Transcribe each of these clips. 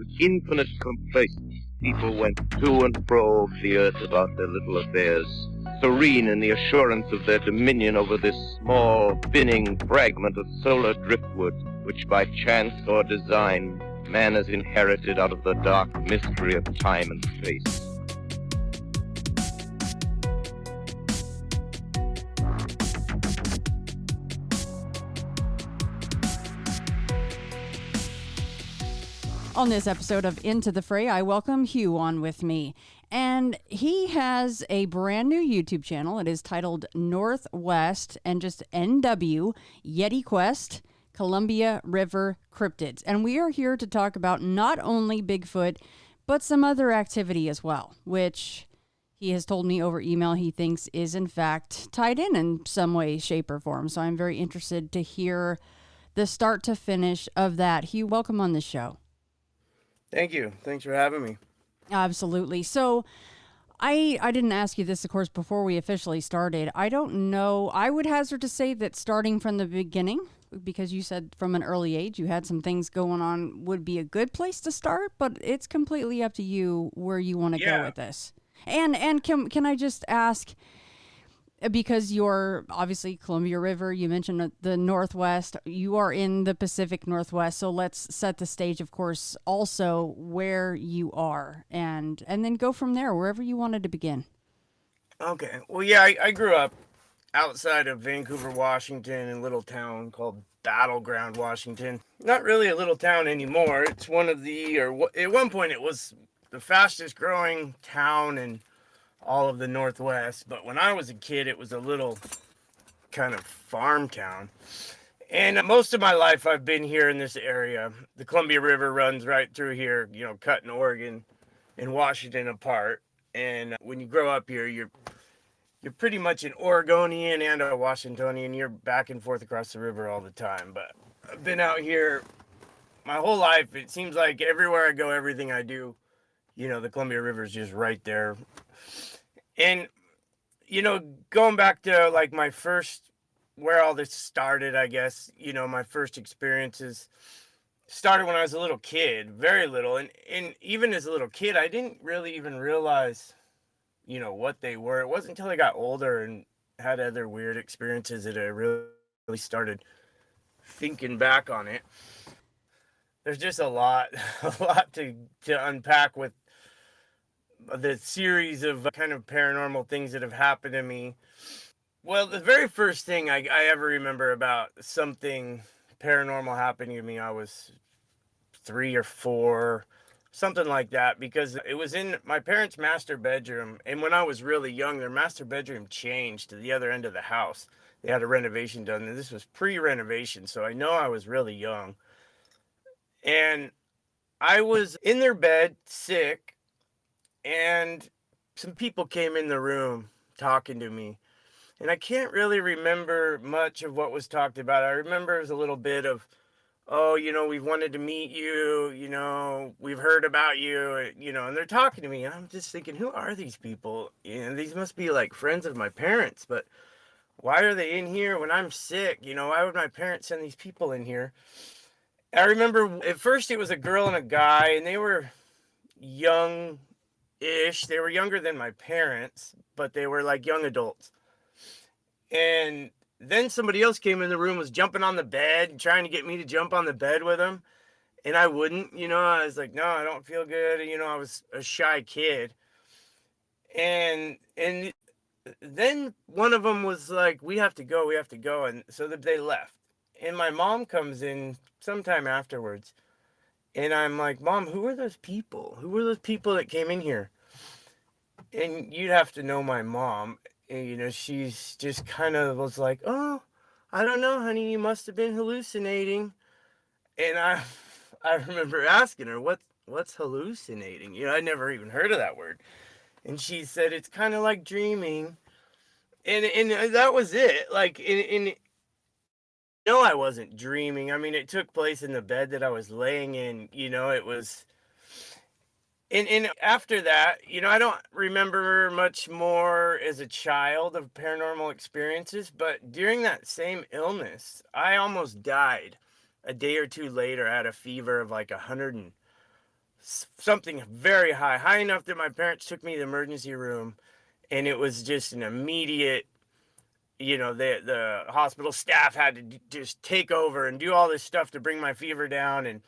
With infinite complacence, people went to and fro over the earth about their little affairs, serene in the assurance of their dominion over this small, spinning fragment of solar driftwood, which by chance or design man has inherited out of the dark mystery of time and space. On this episode of Into the Fray, I welcome Hugh on with me. And he has a brand new YouTube channel. It is titled Northwest and just NW, Yeti Quest, Columbia River Cryptids. And we are here to talk about not only Bigfoot, but some other activity as well, which he has told me over email he thinks is in fact tied in some way, shape, or form. So I'm very interested to hear the start to finish of that. Hugh, welcome on the show. Thank you. Thanks for having me. Absolutely. So I didn't ask you this, of course, before we officially started. I don't know. I would hazard to say that starting from the beginning, because you said from an early age you had some things going on, would be a good place to start, but it's completely up to you where you want to go with this. And can I just ask, because you're obviously Columbia River, you mentioned the Northwest, you are in the Pacific Northwest, so let's set the stage, of course, also where you are, and then go from there, wherever you wanted to begin. Okay. Well, yeah, I grew up outside of Vancouver, Washington, in a little town called Battleground, Washington. Not really a little town anymore. It's one of the, or at one point it was the fastest growing town in all of the Northwest, but when I was a kid, it was a little kind of farm town. And most of my life, I've been here in this area. The Columbia River runs right through here, you know, cutting Oregon and Washington apart. And when you grow up here, you're pretty much an Oregonian and a Washingtonian. You're back and forth across the river all the time. But I've been out here my whole life. It seems like everywhere I go, everything I do, you know, the Columbia River is just right there. And, you know, going back to like my first, where all this started, I guess, you know, my first experiences started when I was a little kid, very little. And even as a little kid, I didn't really even realize, you know, what they were. It wasn't until I got older and had other weird experiences that I really started thinking back on it. There's just a lot to unpack with the series of kind of paranormal things that have happened to me. Well, the very first thing I ever remember about something paranormal happening to me, I was 3 or 4, something like that, because it was in my parents' master bedroom. And when I was really young, their master bedroom changed to the other end of the house. They had a renovation done, and this was pre-renovation, so I know I was really young. And I was in their bed, sick, and some people came in the room talking to me. And I can't really remember much of what was talked about. I remember it was a little bit of, oh, you know, we've wanted to meet you, you know, we've heard about you, you know, and they're talking to me. And I'm just thinking, who are these people? You know, these must be like friends of my parents, but why are they in here when I'm sick? You know, why would my parents send these people in here? I remember at first it was a girl and a guy, and they were young-ish. They were younger than my parents, but they were like young adults. And then somebody else came in the room, was jumping on the bed, trying to get me to jump on the bed with them. And I wouldn't, you know, I was like, no, I don't feel good. You know, I was a shy kid. And then one of them was like, we have to go. And so they left. And my mom comes in sometime afterwards. And I'm like, Mom, who are those people? Who were those people that came in here? And you'd have to know my mom. And, you know, she's just kind of was like, oh, I don't know, honey, you must have been hallucinating. And I remember asking her, what's hallucinating? You know, I'd never even heard of that word. And she said, it's kind of like dreaming. And that was it. Like, no, I wasn't dreaming. I mean, it took place in the bed that I was laying in. You know, it was. And after that, you know, I don't remember much more as a child of paranormal experiences, but during that same illness, I almost died. A day or two later, I had a fever of like 100 something very high enough that my parents took me to the emergency room, and it was just an immediate, the hospital staff had to just take over and do all this stuff to bring my fever down. And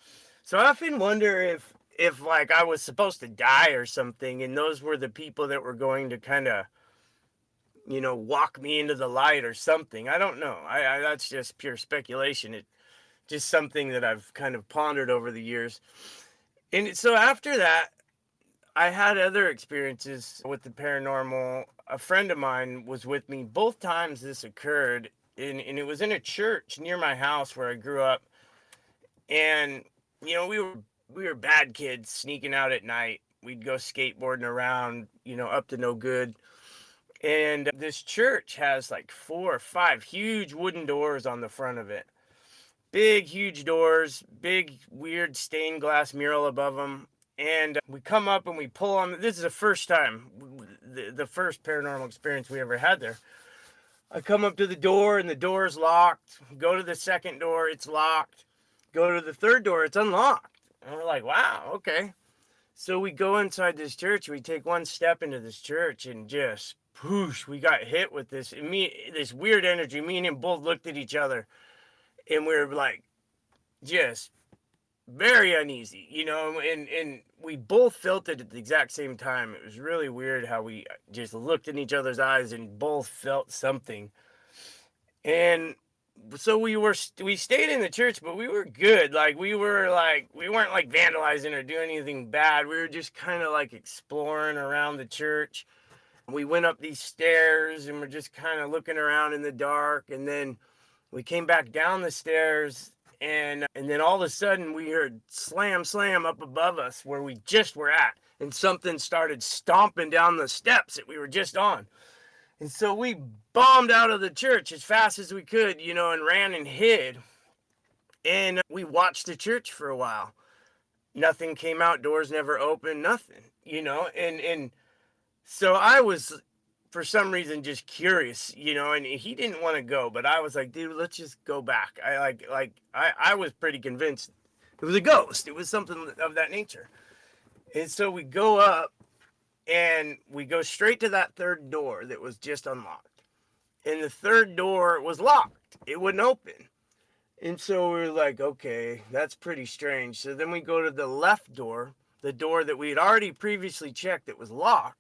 so I often wonder if like I was supposed to die or something, and those were the people that were going to kind of, walk me into the light or something. I don't know. I that's just pure speculation. It just something that I've kind of pondered over the years. And so after that, I had other experiences with the paranormal. A friend of mine was with me both times this occurred, and it was in a church near my house where I grew up. And we were bad kids sneaking out at night. We'd go skateboarding around, up to no good. And this church has like 4 or 5 huge wooden doors on the front of it. Big, huge doors, big, weird stained glass mural above them. And we come up and we pull on. This is the first time, the first paranormal experience we ever had there. I come up to the door and the door is locked. Go to the second door, it's locked. Go to the third door, it's unlocked. And we're like, wow, okay. So we go inside this church. We take one step into this church and just poosh, we got hit with this weird energy. Me and him both looked at each other and we were like, just very uneasy, and we both felt it at the exact same time. It was really weird how we just looked in each other's eyes and both felt something. And so we stayed in the church, but we were good. Like we weren't like vandalizing or doing anything bad. We were just kind of like exploring around the church. We went up these stairs and we're just kind of looking around in the dark. And then we came back down the stairs, and then all of a sudden we heard slam, slam up above us where we just were at. And something started stomping down the steps that we were just on. And so we bombed out of the church as fast as we could, and ran and hid. And we watched the church for a while. Nothing came out, doors never opened, nothing, and so I was, for some reason, just curious, and he didn't want to go, but I was like, dude, let's just go back. I was pretty convinced it was a ghost. It was something of that nature. And so we go up and we go straight to that third door that was just unlocked. And the third door was locked. It wouldn't open. And so we were like, okay, that's pretty strange. So then we go to the left door, the door that we had already previously checked that was locked.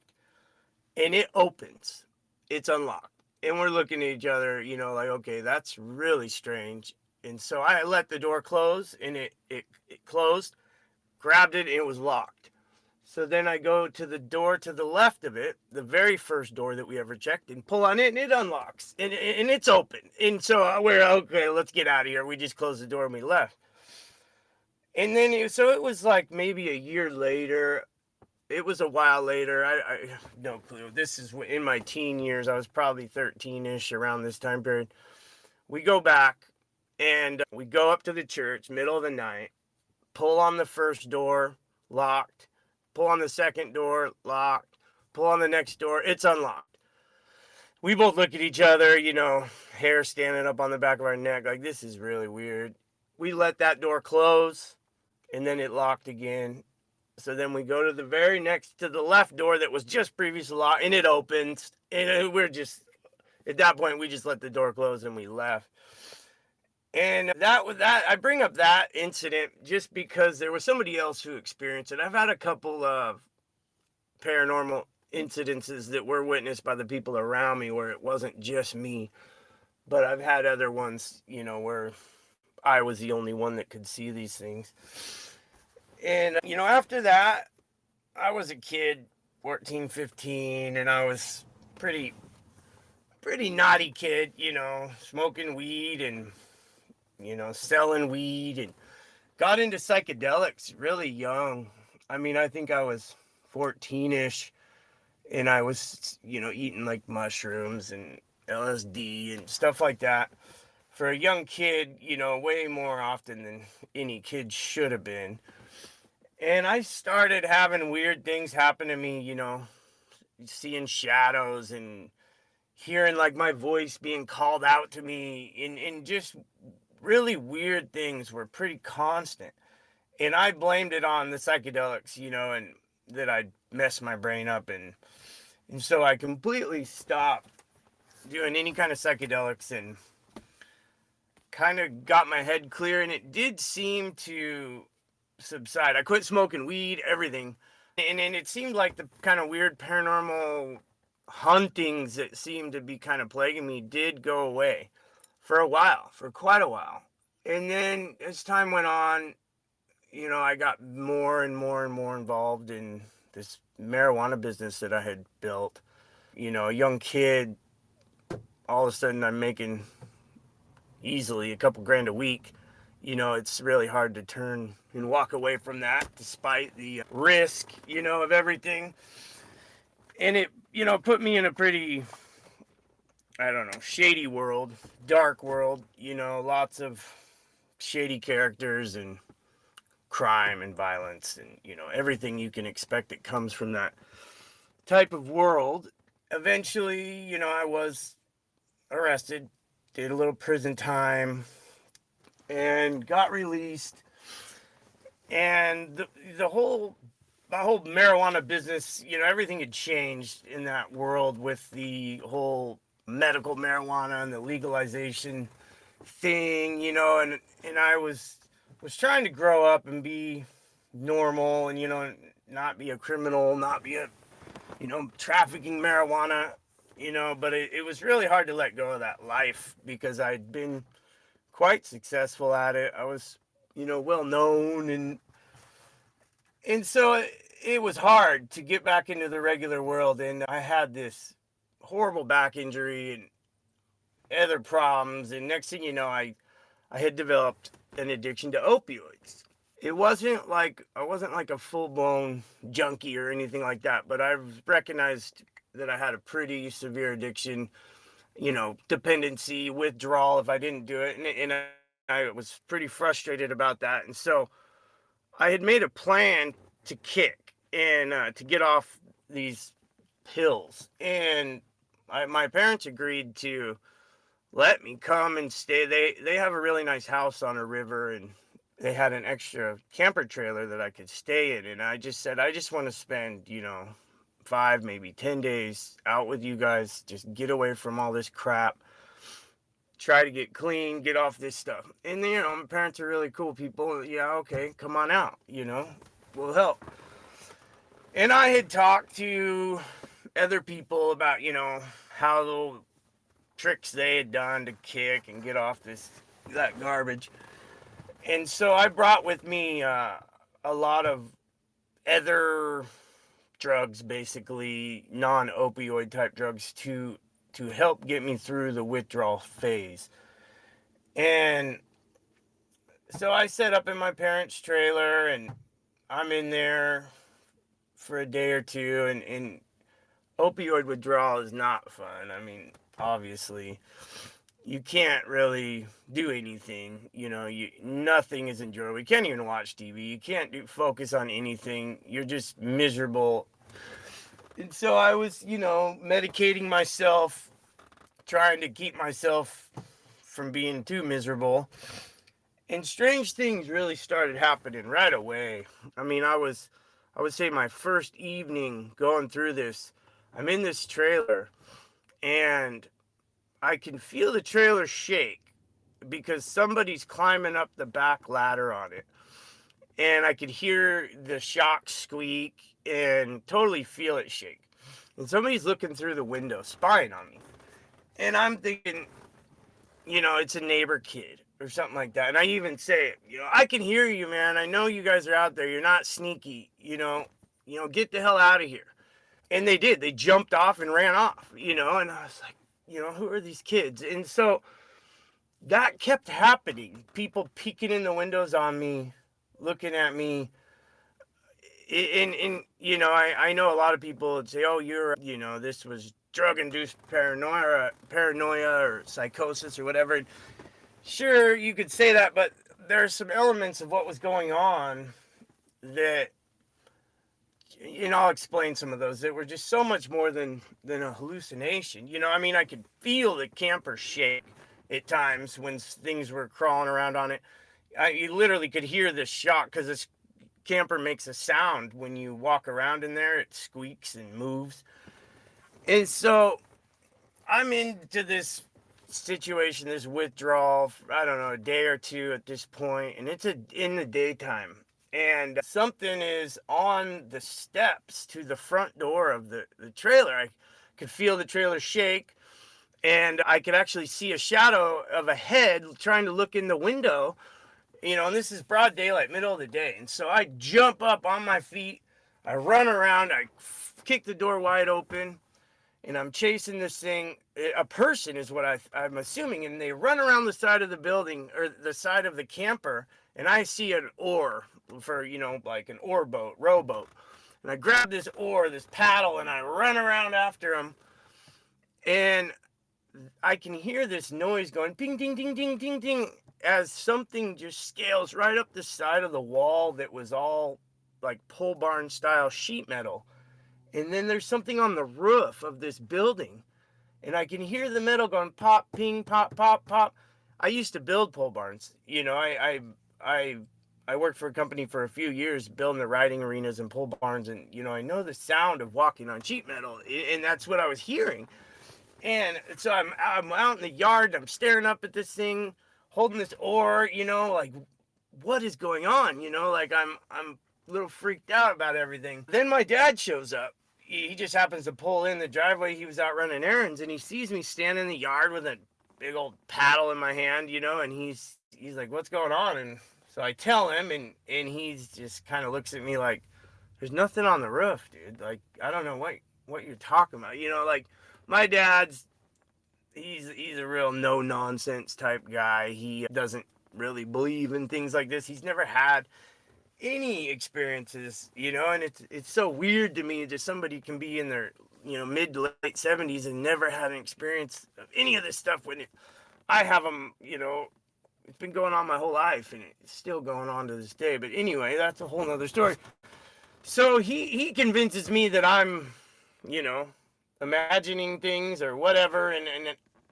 And it opens. It's unlocked. And we're looking at each other, like, okay, that's really strange. And so I let the door close, and it closed, grabbed it, and it was locked. So then I go to the door to the left of it, the very first door that we ever checked, and pull on it, and it unlocks. And it's open. And so we're, okay, let's get out of here. We just closed the door, and we left. And then, so it was like maybe a year later. It was a while later. I no clue. This is in my teen years. I was probably 13-ish around this time period. We go back and we go up to the church, middle of the night, pull on the first door, locked, pull on the second door, locked, pull on the next door, it's unlocked. We both look at each other, hair standing up on the back of our neck, like, this is really weird. We let that door close, and then it locked again. So then we go to the very next to the left door that was just previously locked, and it opens. And we're just, at that point, we just let the door close and we left. And I bring up that incident just because there was somebody else who experienced it. I've had a couple of paranormal incidences that were witnessed by the people around me where it wasn't just me. But I've had other ones, where I was the only one that could see these things. And, after that, I was a kid, 14, 15, and I was pretty naughty kid, smoking weed and, selling weed, and got into psychedelics really young. I mean, I think I was 14-ish, and I was, eating like mushrooms and LSD and stuff like that. For a young kid, way more often than any kid should have been. And I started having weird things happen to me, seeing shadows and hearing like my voice being called out to me, and just really weird things were pretty constant. And I blamed it on the psychedelics, and that I'd messed my brain up. And so I completely stopped doing any kind of psychedelics and kind of got my head clear. And it did seem to subside. I quit smoking weed, everything. And it seemed like the kind of weird paranormal huntings that seemed to be kind of plaguing me did go away for a while, for quite a while. And then as time went on, I got more and more and more involved in this marijuana business that I had built. A young kid, all of a sudden I'm making easily a couple grand a week. It's really hard to turn and walk away from that despite the risk, of everything. And it, put me in a pretty, I don't know, shady world, dark world, lots of shady characters and crime and violence and, everything you can expect that comes from that type of world. Eventually, I was arrested, did a little prison time, and got released. And the whole marijuana business, everything had changed in that world with the whole medical marijuana and the legalization thing, and I was trying to grow up and be normal and, not be a criminal, not be a, trafficking marijuana, but it was really hard to let go of that life because I'd been quite successful at it. I was, well known, and so it was hard to get back into the regular world. And I had this horrible back injury and other problems. And next thing you know, I had developed an addiction to opioids. It wasn't like I wasn't like a full-blown junkie or anything like that, but I've recognized that I had a pretty severe addiction, dependency, withdrawal if I didn't do it. And I was pretty frustrated about that. And so I had made a plan to kick and to get off these pills. And my parents agreed to let me come and stay. They have a really nice house on a river, and they had an extra camper trailer that I could stay in. And I just said, I just want to spend, 5, maybe 10 days out with you guys, just get away from all this crap, try to get clean, get off this stuff. And my parents are really cool people. Yeah, okay, come on out, we'll help. And I had talked to other people about, how the tricks they had done to kick and get off that garbage. And so I brought with me a lot of other drugs, basically non-opioid type drugs to help get me through the withdrawal phase. And so I set up in my parents' trailer, and I'm in there for a day or two, and opioid withdrawal is not fun. I mean, obviously, you can't really do anything. Nothing is enjoyable. You can't even watch TV. You can't focus on anything. You're just miserable. And so I was, medicating myself, trying to keep myself from being too miserable. And strange things really started happening right away. I mean, I would say my first evening going through this, I'm in this trailer, and I can feel the trailer shake because somebody's climbing up the back ladder on it. And I could hear the shock squeak and totally feel it shake. And somebody's looking through the window, spying on me. And I'm thinking, it's a neighbor kid or something like that. And I even say, I can hear you, man. I know you guys are out there. You're not sneaky, get the hell out of here. And they did. They jumped off and ran off, and I was like, who are these kids? And so that kept happening. People peeking in the windows on me, looking at me. And I know a lot of people would say, oh, this was drug-induced paranoia or psychosis or whatever. And sure, you could say that, but there's some elements of what was going on that, I'll explain some of those that were just so much more than a hallucination. I could feel the camper shake at times when things were crawling around on it. You literally could hear the shock because this camper makes a sound when you walk around in there. It squeaks and moves. And so I'm into this situation, this withdrawal, I don't know, a day or two at this point, and it's in the daytime. And something is on the steps to the front door of the trailer. I could feel the trailer shake, and I could actually see a shadow of a head trying to look in the window, and this is broad daylight, middle of the day. And so I jump up on my feet, I run around, I kick the door wide open, and I'm chasing this thing. A person is what I'm assuming, and they run around the side of the building or the side of the camper, and I see an oar for, like an oar boat, rowboat. And I grab this oar, this paddle, and I run around after him. And I can hear this noise going ping, ding, ding, ding, ding, ding, as something just scales right up the side of the wall that was all like pole barn style sheet metal. And then there's something on the roof of this building, and I can hear the metal going pop, ping, pop, pop, pop. I used to build pole barns. I worked for a company for a few years building the riding arenas and pole barns, and I know the sound of walking on sheet metal, and that's what I was hearing. And so I'm out in the yard, I'm staring up at this thing, holding this oar, like what is going on? Like I'm a little freaked out about everything. Then my dad shows up. He just happens to pull in the driveway. He was out running errands, and he sees me standing in the yard with a big old paddle in my hand, and he's like, "What's going on?" And so I tell him, and he's just kind of looks at me like, "There's nothing on the roof, dude. Like, I don't know what you're talking about." Like my dad's he's a real no nonsense type guy. He doesn't really believe in things like this. He's never had any experiences, and it's so weird to me that somebody can be in their mid to late 70s and never had an experience of any of this stuff when I have them. It's been going on my whole life, and it's still going on to this day. But anyway, that's a whole nother story. So he convinces me that I'm imagining things or whatever,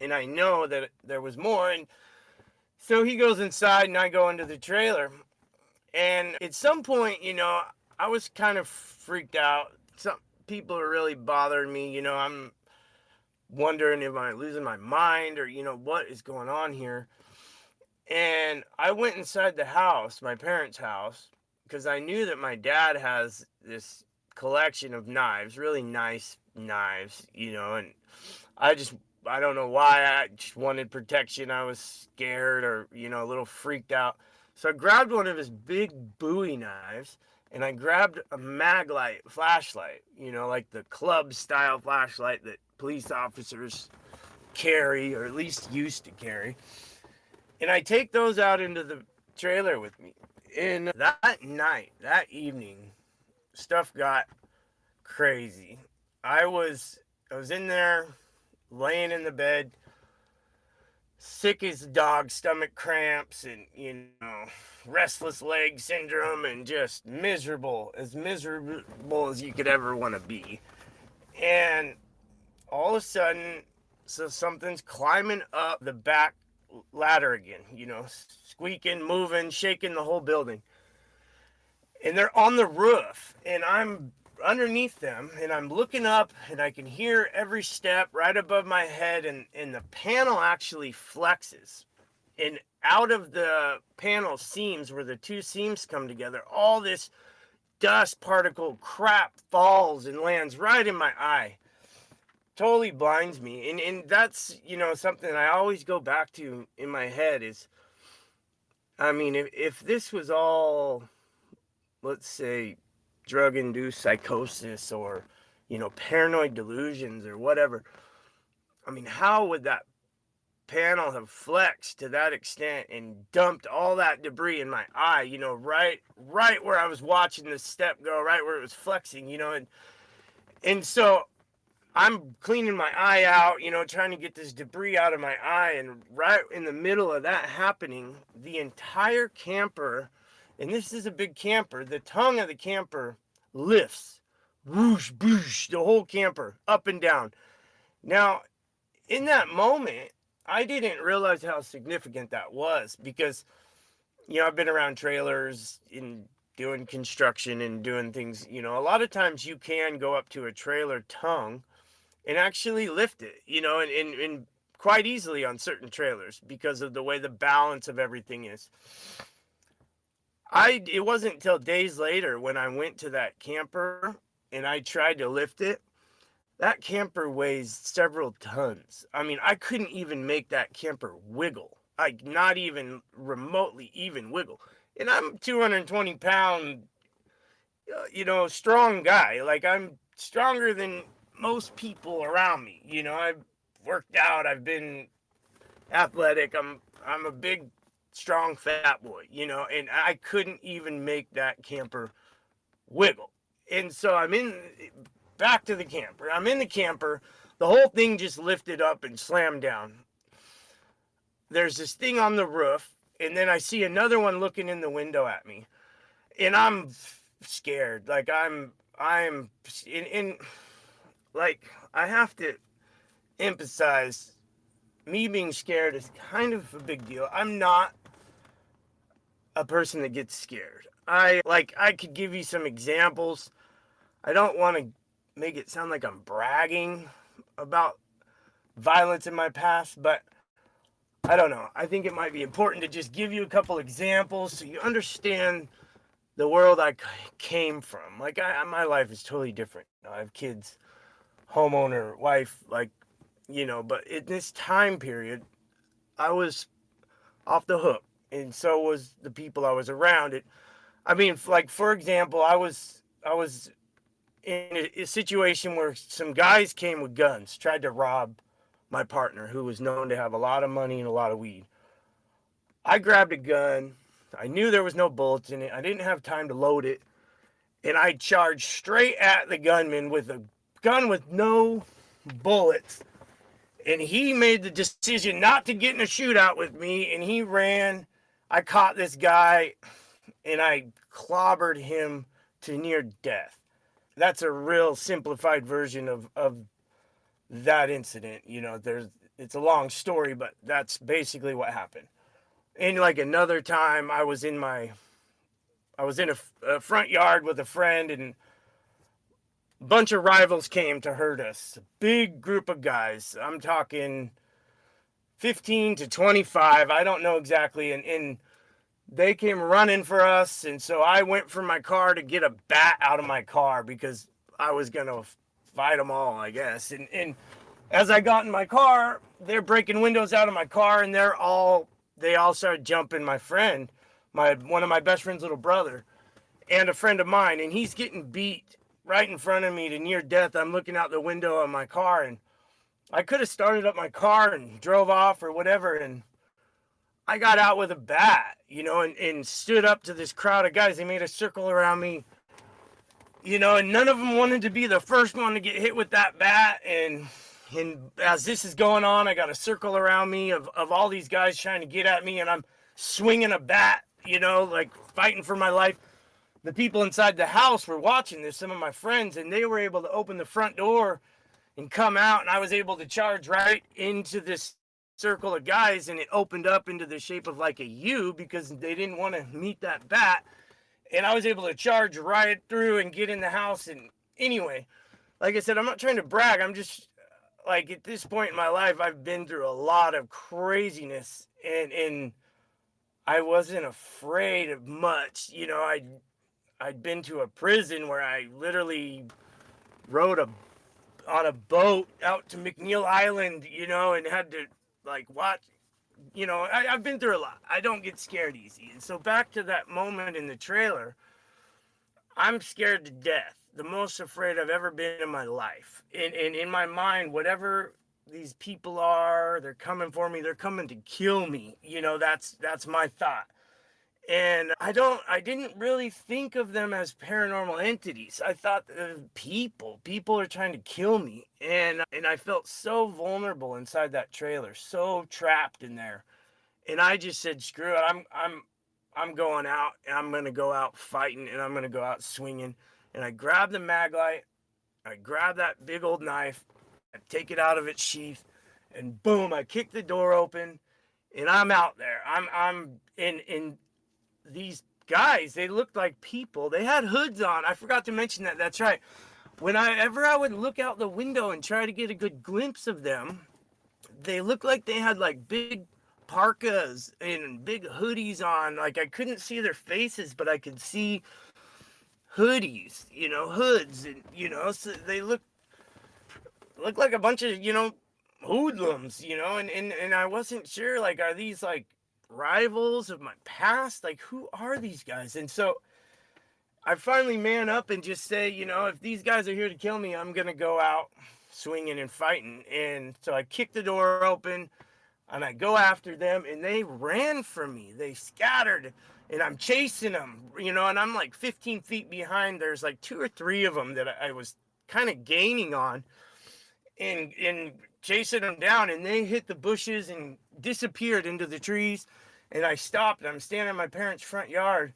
and I know that there was more. And so he goes inside, and I go into the trailer. And at some point, I was kind of freaked out. Some people are really bothering me. I'm wondering if I'm losing my mind or, what is going on here. And I went inside the house, my parents' house, because I knew that my dad has this collection of knives, really nice knives, and I don't know why. I just wanted protection. I was scared or, a little freaked out. So I grabbed one of his big Bowie knives, and I grabbed a Maglite flashlight, like the club style flashlight that police officers carry, or at least used to carry. And I take those out into the trailer with me. And that night, that evening, stuff got crazy. I was in there, laying in the bed, sick as a dog, stomach cramps, and restless leg syndrome, and just miserable as you could ever want to be. And all of a sudden, so something's climbing up the back ladder again, squeaking, moving, shaking the whole building. And they're on the roof, and I'm underneath them, and I'm looking up, and I can hear every step right above my head, and the panel actually flexes, and out of the panel seams where the two seams come together, all this dust particle crap falls and lands right in my eye. Totally blinds me. And that's something I always go back to in my head is, I mean, if this was all, let's say, drug-induced psychosis or, paranoid delusions or whatever, I mean, how would that panel have flexed to that extent and dumped all that debris in my eye, right where I was watching the step go, right where it was flexing, and so I'm cleaning my eye out, trying to get this debris out of my eye, and right in the middle of that happening, the entire camper, and this is a big camper, the tongue of the camper lifts, whoosh, boosh, the whole camper, up and down. Now, in that moment, I didn't realize how significant that was, because I've been around trailers in doing construction and doing things, a lot of times you can go up to a trailer tongue and actually lift it, and quite easily on certain trailers because of the way the balance of everything is. It wasn't until days later when I went to that camper and I tried to lift it. That camper weighs several tons. I mean, I couldn't even make that camper wiggle. Like, not even remotely even wiggle. And I'm 220-pound, strong guy. Like, I'm stronger than most people around me. I've worked out. I've been athletic. I'm a big, strong, fat boy, and I couldn't even make that camper wiggle. And so back to the camper. I'm in the camper. The whole thing just lifted up and slammed down. There's this thing on the roof, and then I see another one looking in the window at me. And I'm scared. Like I'm in like I have to emphasize me being scared is kind of a big deal. I'm not a person that gets scared. I could give you some examples. I don't want to make it sound like I'm bragging about violence in my past, but I don't know. I think it might be important to just give you a couple examples so you understand the world I came from. Like, my life is totally different. I have kids, homeowner, wife, but in this time period, I was off the hook, and so was the people I was around. I mean, like, for example, I was in a situation where some guys came with guns, tried to rob my partner, who was known to have a lot of money and a lot of weed. I grabbed a gun. I knew there was no bullets in it. I didn't have time to load it. And I charged straight at the gunman with a gun with no bullets. And he made the decision not to get in a shootout with me. And he ran. I caught this guy and I clobbered him to near death. That's a real simplified version of that incident. It's a long story, but that's basically what happened. And like another time, I was in a front yard with a friend, and a bunch of rivals came to hurt us. A big group of guys. I'm talking 15 to 25. I don't know exactly. And they came running for us. And so I went from my car to get a bat out of my car because I was going to fight them all, I guess. And as I got in my car, they're breaking windows out of my car, and they all started jumping my friend, one of my best friend's little brother, and a friend of mine, and he's getting beat right in front of me to near death. I'm looking out the window of my car, and I could have started up my car and drove off or whatever, and I got out with a bat, and stood up to this crowd of guys. They made a circle around me, and none of them wanted to be the first one to get hit with that bat. And as this is going on, I got a circle around me of all these guys trying to get at me, and I'm swinging a bat, like fighting for my life. The people inside the house were watching this, some of my friends, and they were able to open the front door and come out, and I was able to charge right into this circle of guys, and it opened up into the shape of like a U because they didn't want to meet that bat. And I was able to charge right through and get in the house. And anyway, like I said, I'm not trying to brag. I'm just like, at this point in my life, I've been through a lot of craziness, and I wasn't afraid of much. I'd been to a prison where I literally rode on a boat out to McNeil Island, and had to like watch. I've been through a lot. I don't get scared easy. And so back to that moment in the trailer, I'm scared to death. The most afraid I've ever been in my life. And in my mind, whatever these people are, they're coming for me. They're coming to kill me. That's my thought. And I didn't really think of them as paranormal entities. I thought people are trying to kill me. And I felt so vulnerable inside that trailer, so trapped in there. And I just said, screw it. I'm going out, and I'm going to go out fighting, and I'm going to go out swinging. And I grabbed the mag light. I grabbed that big old knife. I take it out of its sheath, and boom, I kick the door open, and I'm out there. I'm in these guys, they looked like people. They had hoods on. I forgot to mention that. That's right. Whenever I would look out the window and try to get a good glimpse of them, they looked like they had like big parkas and big hoodies on. Like I couldn't see their faces, but I could see hoodies, hoods, and so they look like a bunch of hoodlums, and I wasn't sure, like, are these like rivals of my past? Like, who are these guys? And so I finally man up and just say, if these guys are here to kill me, I'm gonna go out swinging and fighting. And so I kick the door open and I go after them, and they ran from me. They scattered, and I'm chasing them, and I'm like 15 feet behind. There's like 2 or 3 of them that I was kind of gaining on, and chasing them down, and they hit the bushes and disappeared into the trees. And I stopped, and I'm standing in my parents' front yard,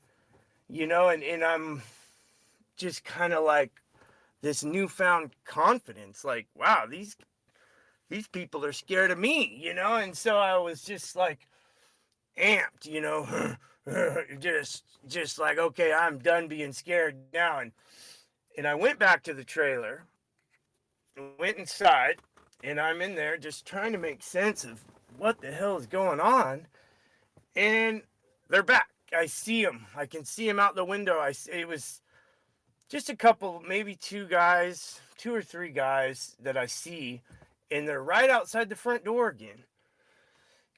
and I'm just kind of like this newfound confidence, like, wow, these people are scared of me, and so I was just like amped, just like, okay, I'm done being scared now. And I went back to the trailer, went inside, and I'm in there just trying to make sense of what the hell is going on. And they're back. I see them. I can see them out the window. It was just a couple, maybe 2 or 3 guys that I see, and they're right outside the front door again.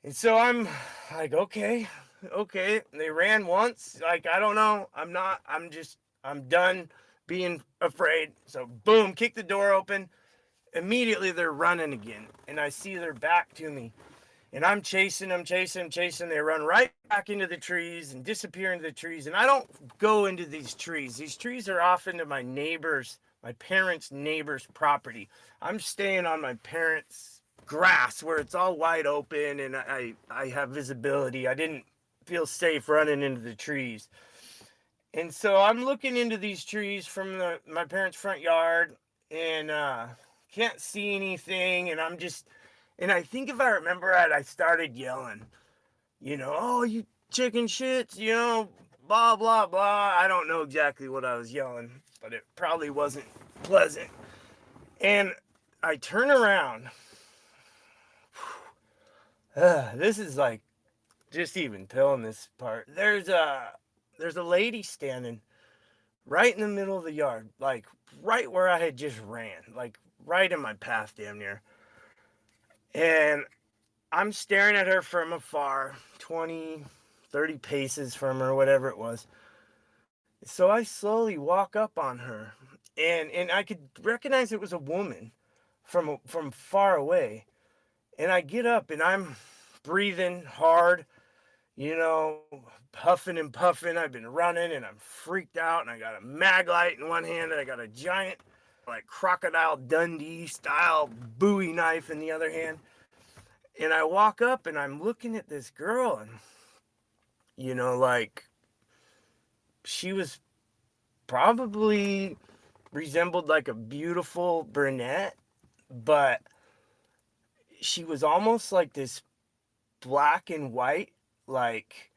And so I'm like, okay. And they ran once. Like, I don't know. I'm done being afraid. So boom, kick the door open. Immediately they're running again. And I see their back to me. And I'm chasing them. They run right back into the trees and disappear into the trees. And I don't go into these trees. These trees are off into my parents' neighbor's property. I'm staying on my parents' grass where it's all wide open and I have visibility. I didn't feel safe running into the trees. And so I'm looking into these trees from my parents' front yard, and can't see anything. And I think if I remember right, I started yelling, oh, you chicken shits, blah, blah, blah. I don't know exactly what I was yelling, but it probably wasn't pleasant. And I turn around. This is like just even telling this part. There's a lady standing right in the middle of the yard, like right where I had just ran, like right in my path damn near. And I'm staring at her from afar, 20, 30 paces from her, whatever it was. So I slowly walk up on her, and I could recognize it was a woman from far away. And I get up, and I'm breathing hard, puffing and puffing. I've been running, and I'm freaked out, and I got a mag light in one hand, and I got a giant, like, Crocodile Dundee style Bowie knife in the other hand. And I walk up, and I'm looking at this girl, and like, she was probably resembled like a beautiful brunette, but she was almost like this black and white, like,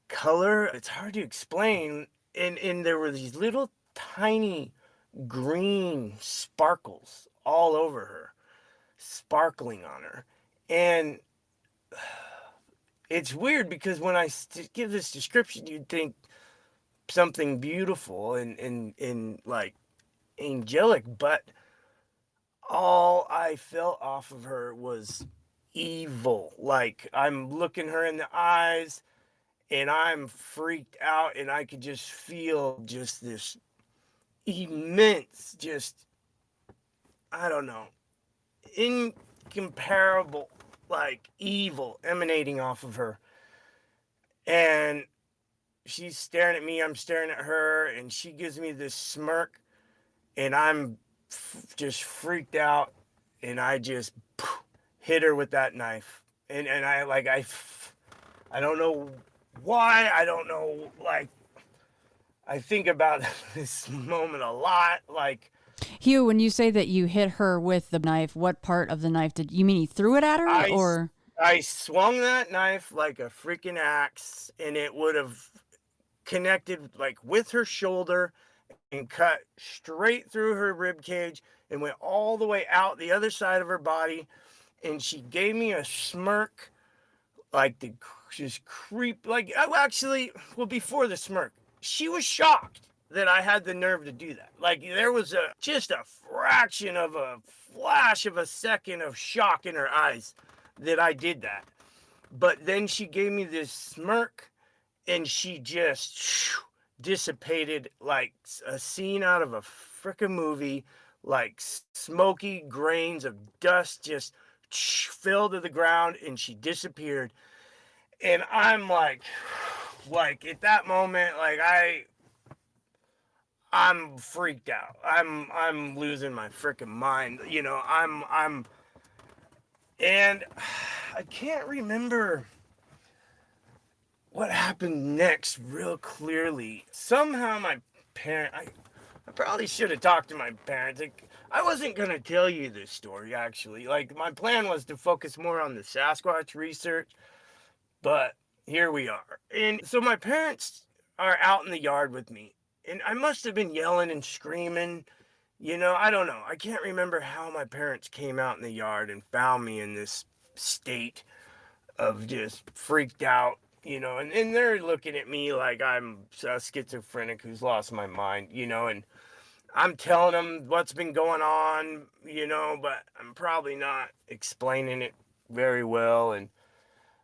color. It's hard to explain. And there were these little tiny green sparkles all over her, sparkling on her. And it's weird because when I give this description, you'd think something beautiful and like angelic, but all I felt off of her was evil. Like, I'm looking her in the eyes and I'm freaked out, and I could just feel just this immense, I don't know, incomparable, like, evil emanating off of her. And she's staring at me, I'm staring at her, and she gives me this smirk, and I'm just freaked out, and I just hit her with that knife. And I don't know why, I don't know, like, I think about this moment a lot, like. Hugh, when you say that you hit her with the knife, what part of the knife did you mean? He threw it at her, or? I swung that knife like a freaking axe, and it would have connected like with her shoulder and cut straight through her rib cage and went all the way out the other side of her body. And she gave me a smirk, like the just creep, like actually, well, before the smirk, she was shocked that I had the nerve to do that. Like there was just a fraction of a flash of a second of shock in her eyes that I did that. But then she gave me this smirk and she just dissipated like a scene out of a frickin' movie, like smoky grains of dust just fell to the ground and she disappeared. And I'm like at that moment, like I'm freaked out. I'm losing my freaking mind. You know, and I can't remember what happened next real clearly. Somehow my parent, I probably should have talked to my parents. Like, I wasn't going to tell you this story, actually. Like, my plan was to focus more on the Sasquatch research, but here we are. And so my parents are out in the yard with me, and I must have been yelling and screaming. You know, I don't know. I can't remember how my parents came out in the yard and found me in this state of just freaked out, you know, and they're looking at me like I'm a schizophrenic who's lost my mind, you know, and I'm telling them what's been going on, you know, but I'm probably not explaining it very well. And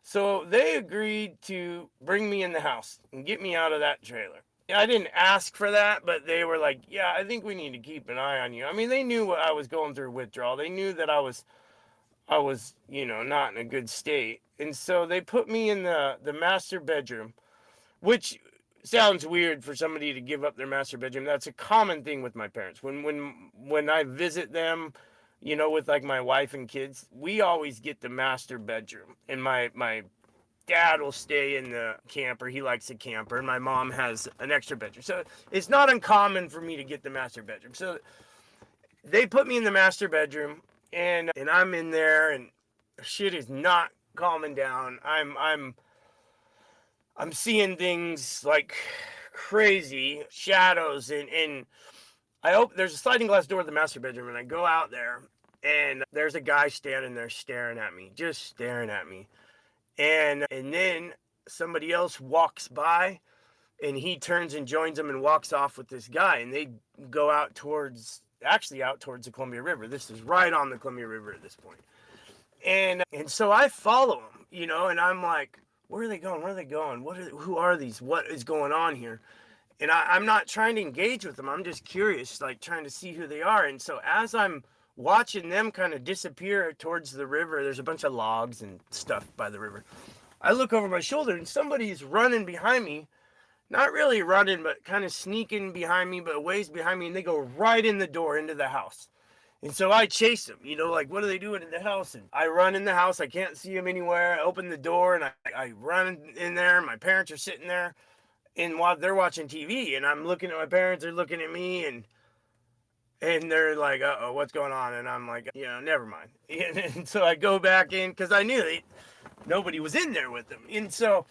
so they agreed to bring me in the house and get me out of that trailer. I didn't ask for that, but they were like, yeah, I think we need to keep an eye on you. I mean, they knew what I was going through withdrawal. They knew that I was, you know, not in a good state. And so they put me in the master bedroom, which sounds weird for somebody to give up their master bedroom. That's a common thing with my parents. When I visit them, you know, with like my wife and kids, we always get the master bedroom. And my dad will stay in the camper. He likes the camper. And my mom has an extra bedroom. So it's not uncommon for me to get the master bedroom. So they put me in the master bedroom and I'm in there and shit is not calming down. I'm seeing things like crazy shadows and I open, there's a sliding glass door to the master bedroom and I go out there and there's a guy standing there staring at me, just staring at me. And then somebody else walks by and he turns and joins them and walks off with this guy. And they go out towards the Columbia River. This is right on the Columbia River at this point. And so I follow them, you know, and I'm like, where are they going? Where are they going? Who are these? What is going on here? And I'm not trying to engage with them. I'm just curious, like trying to see who they are. And so as I'm watching them kind of disappear towards the river, there's a bunch of logs and stuff by the river. I look over my shoulder and somebody's running behind me. Not really running, but kind of sneaking behind me, but a ways behind me. And they go right in the door into the house. And so I chase them, you know, like, what are they doing in the house? And I run in the house. I can't see them anywhere. I open the door and I run in there. My parents are sitting there and while they're watching TV and I'm looking at my parents, they're looking at me and they're like, uh-oh, what's going on? And I'm like, you know, never mind. And so I go back in because I knew nobody was in there with them. And so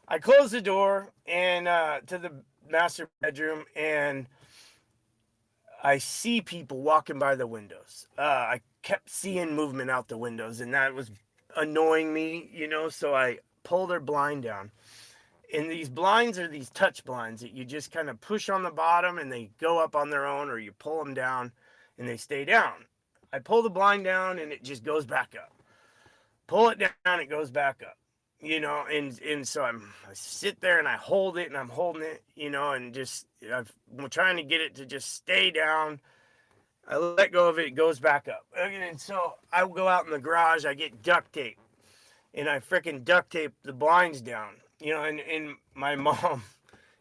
I close the door and to the master bedroom and I see people walking by the windows. I kept seeing movement out the windows and that was annoying me, you know, so I pull their blind down. And these blinds are these touch blinds that you just kind of push on the bottom and they go up on their own, or you pull them down and they stay down. I pull the blind down and it just goes back up. Pull it down, it goes back up. You know, and so I sit there and I hold it and I'm holding it, you know, and I'm trying to get it to just stay down. I let go of it, it goes back up. And so I go out in the garage, I get duct tape and I freaking duct tape the blinds down, you know, and my mom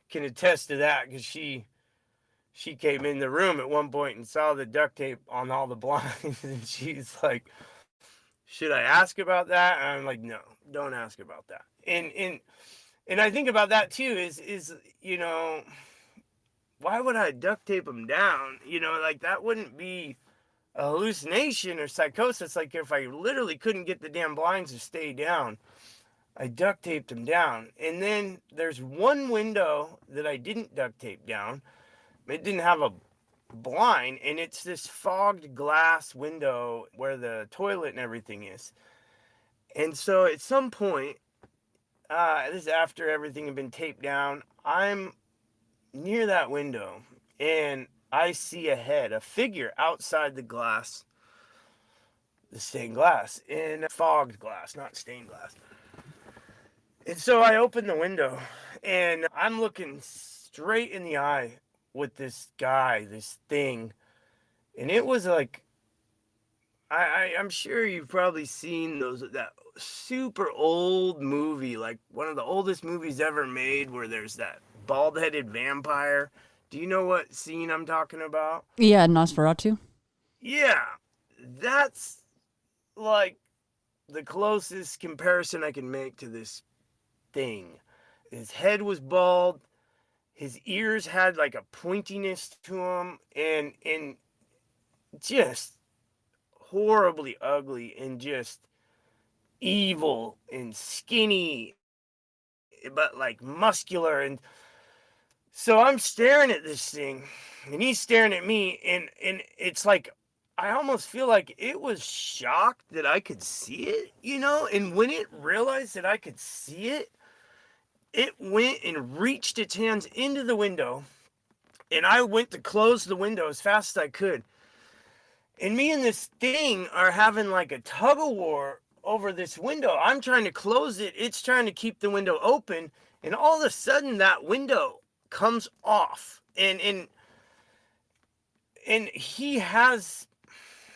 can attest to that because she came in the room at one point and saw the duct tape on all the blinds and she's like, should I ask about that? And I'm like, no, don't ask about that. And I think about that too is, you know, why would I duct tape them down? You know, like that wouldn't be a hallucination or psychosis. Like if I literally couldn't get the damn blinds to stay down, I duct taped them down. And then there's one window that I didn't duct tape down. It didn't have a blind, and it's this fogged glass window where the toilet and everything is. And so at some point, this is after everything had been taped down, I'm near that window, and I see a head, a figure outside the glass, the stained glass, in fogged glass, not stained glass. And so I open the window, and I'm looking straight in the eye with this guy, this thing. And it was like, I'm sure you've probably seen that super old movie, like one of the oldest movies ever made, where there's that bald-headed vampire. Do you know what scene I'm talking about? Yeah, Nosferatu. Yeah, that's like the closest comparison I can make to this thing. His head was bald. His ears had like a pointiness to them, and just horribly ugly and just evil and skinny, but like muscular. And so I'm staring at this thing, and he's staring at me, and it's like I almost feel like it was shocked that I could see it, you know? And when it realized that I could see it, it went and reached its hands into the window, and I went to close the window as fast as I could. And me and this thing are having like a tug of war over this window. I'm trying to close it. It's trying to keep the window open. And all of a sudden that window comes off. And he has,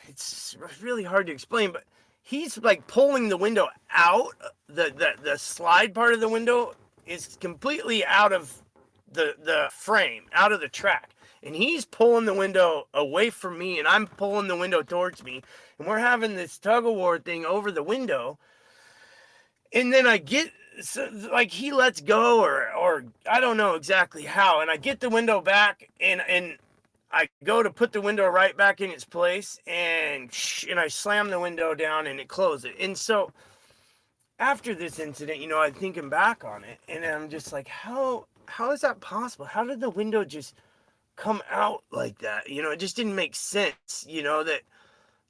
it's really hard to explain, but he's like pulling the window out. The slide part of the window is completely out of the frame, out of the track. And he's pulling the window away from me, and I'm pulling the window towards me. And we're having this tug-of-war thing over the window. And then I get, like, he lets go, or I don't know exactly how. And I get the window back, and I go to put the window right back in its place. And I slam the window down, and it closed it. And so after this incident, you know, I'm thinking back on it. And I'm just like, how is that possible? How did the window just come out like that? You know, it just didn't make sense, you know, that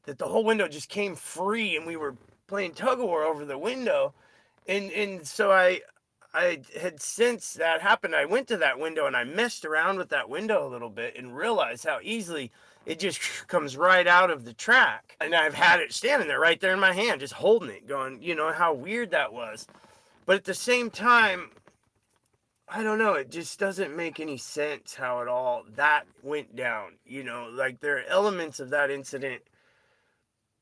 the whole window just came free and we were playing tug-of-war over the window. And so I had, since that happened, I went to that window and I messed around with that window a little bit and realized how easily it just comes right out of the track. And I've had it standing there right there in my hand, just holding it, going, you know, how weird that was. But at the same time, I don't know, it just doesn't make any sense how it all that went down. You know, like there are elements of that incident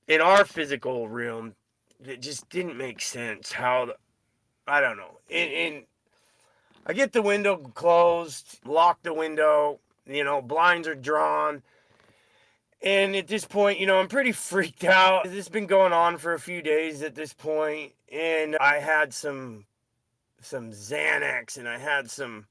in our physical realm that just didn't make sense. I don't know. And I get the window closed, lock the window, you know, blinds are drawn. And at this point, you know, I'm pretty freaked out. This has been going on for a few days at this point, and I had some Xanax, and I had some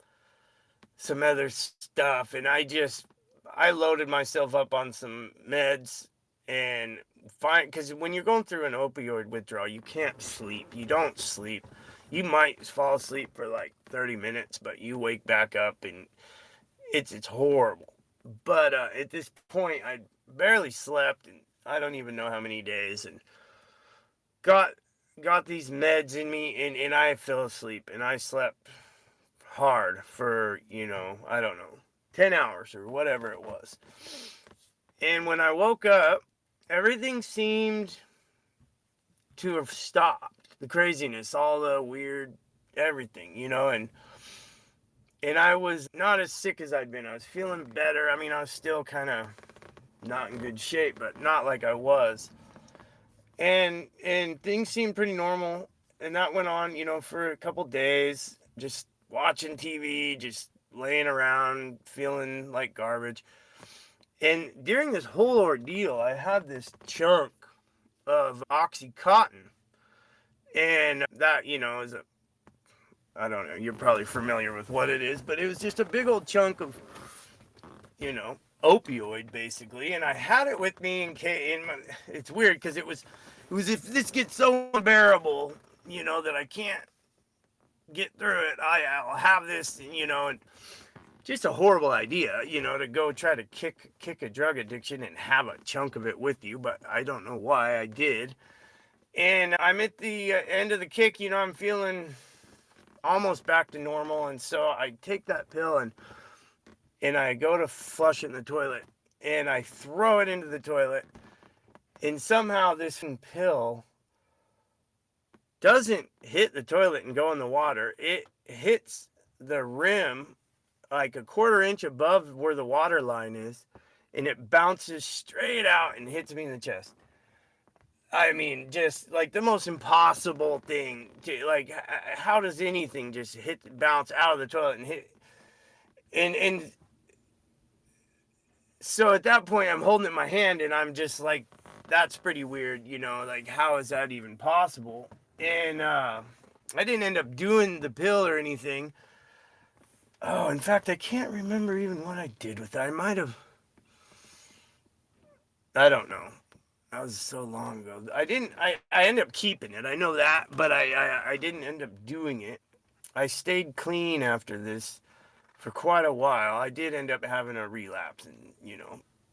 other stuff, and I loaded myself up on some meds, and because when you're going through an opioid withdrawal, you can't sleep. You don't sleep. You might fall asleep for like 30 minutes, but you wake back up, and it's horrible. But at this point, I barely slept, and I don't even know how many days, and got these meds in me, and I fell asleep, and I slept hard for, you know, I don't know, 10 hours or whatever it was. And when I woke up, everything seemed to have stopped. The craziness, all the weird, everything, you know, and I was not as sick as I'd been. I was feeling better. I mean, I was still kind of not in good shape, but not like I was. And things seemed pretty normal, and that went on, you know, for a couple days, just watching TV, just laying around, feeling like garbage. And during this whole ordeal, I had this chunk of Oxycontin, and that, you know, is I don't know, you're probably familiar with what it is, but it was just a big old chunk of, you know, opioid basically. And I had it with me it's weird because it was if this gets so unbearable, that I can't get through it. I'll have this, and just a horrible idea, to go try to kick a drug addiction and have a chunk of it with you. But I don't know why I did. And I'm at the end of the kick, I'm feeling almost back to normal. And so I take that pill and I go to flush it in the toilet and I throw it into the toilet. And somehow this pill doesn't hit the toilet and go in the water. It hits the rim like a quarter inch above where the water line is, and it bounces straight out and hits me in the chest. I mean, just like the most impossible thing to, like, how does anything just bounce out of the toilet and hit? And so at that point, I'm holding it in my hand and I'm just like, that's pretty weird, like, how is that even possible? And I didn't end up doing the pill or anything. Oh, in fact, I can't remember even what I did with it. I might have, I don't know. That was so long ago. I ended up keeping it. I know that, but I didn't end up doing it. I stayed clean after this for quite a while. I did end up having a relapse and,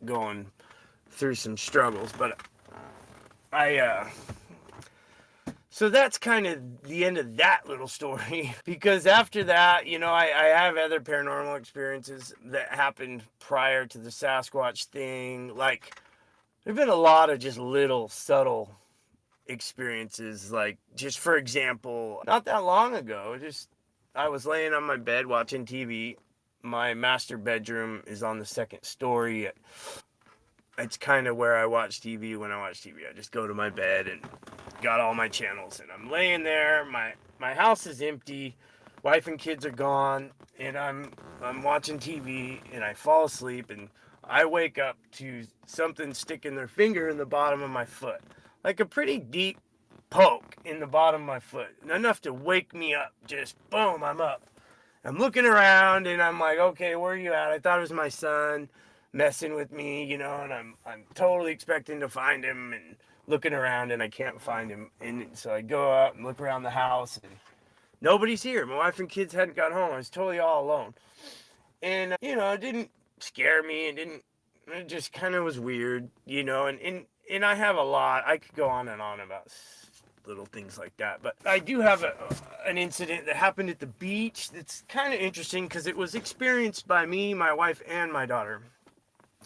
going through some struggles, but so that's kind of the end of that little story. Because after that, I have other paranormal experiences that happened prior to the Sasquatch thing. Like, there've been a lot of just little subtle experiences. Like, just for example, not that long ago, I was laying on my bed watching TV. My master bedroom is on the second story. It's kind of where I watch TV when I watch TV. I just go to my bed and got all my channels, and I'm laying there. My house is empty. Wife and kids are gone, and I'm watching TV, and I fall asleep, and I wake up to something sticking their finger in the bottom of my foot, like a pretty deep poke in the bottom of my foot, enough to wake me up. Just boom, I'm up. I'm looking around and I'm like, okay, where are you at? I thought it was my son messing with me, and I'm totally expecting to find him and looking around and I can't find him. And so I go out and look around the house and nobody's here. My wife and kids hadn't got home. I was totally all alone. And, it didn't scare me. It just kind of was weird, and I have a lot. I could go on and on about little things like that, but I do have an incident that happened at the beach that's kind of interesting because it was experienced by me, my wife, and my daughter.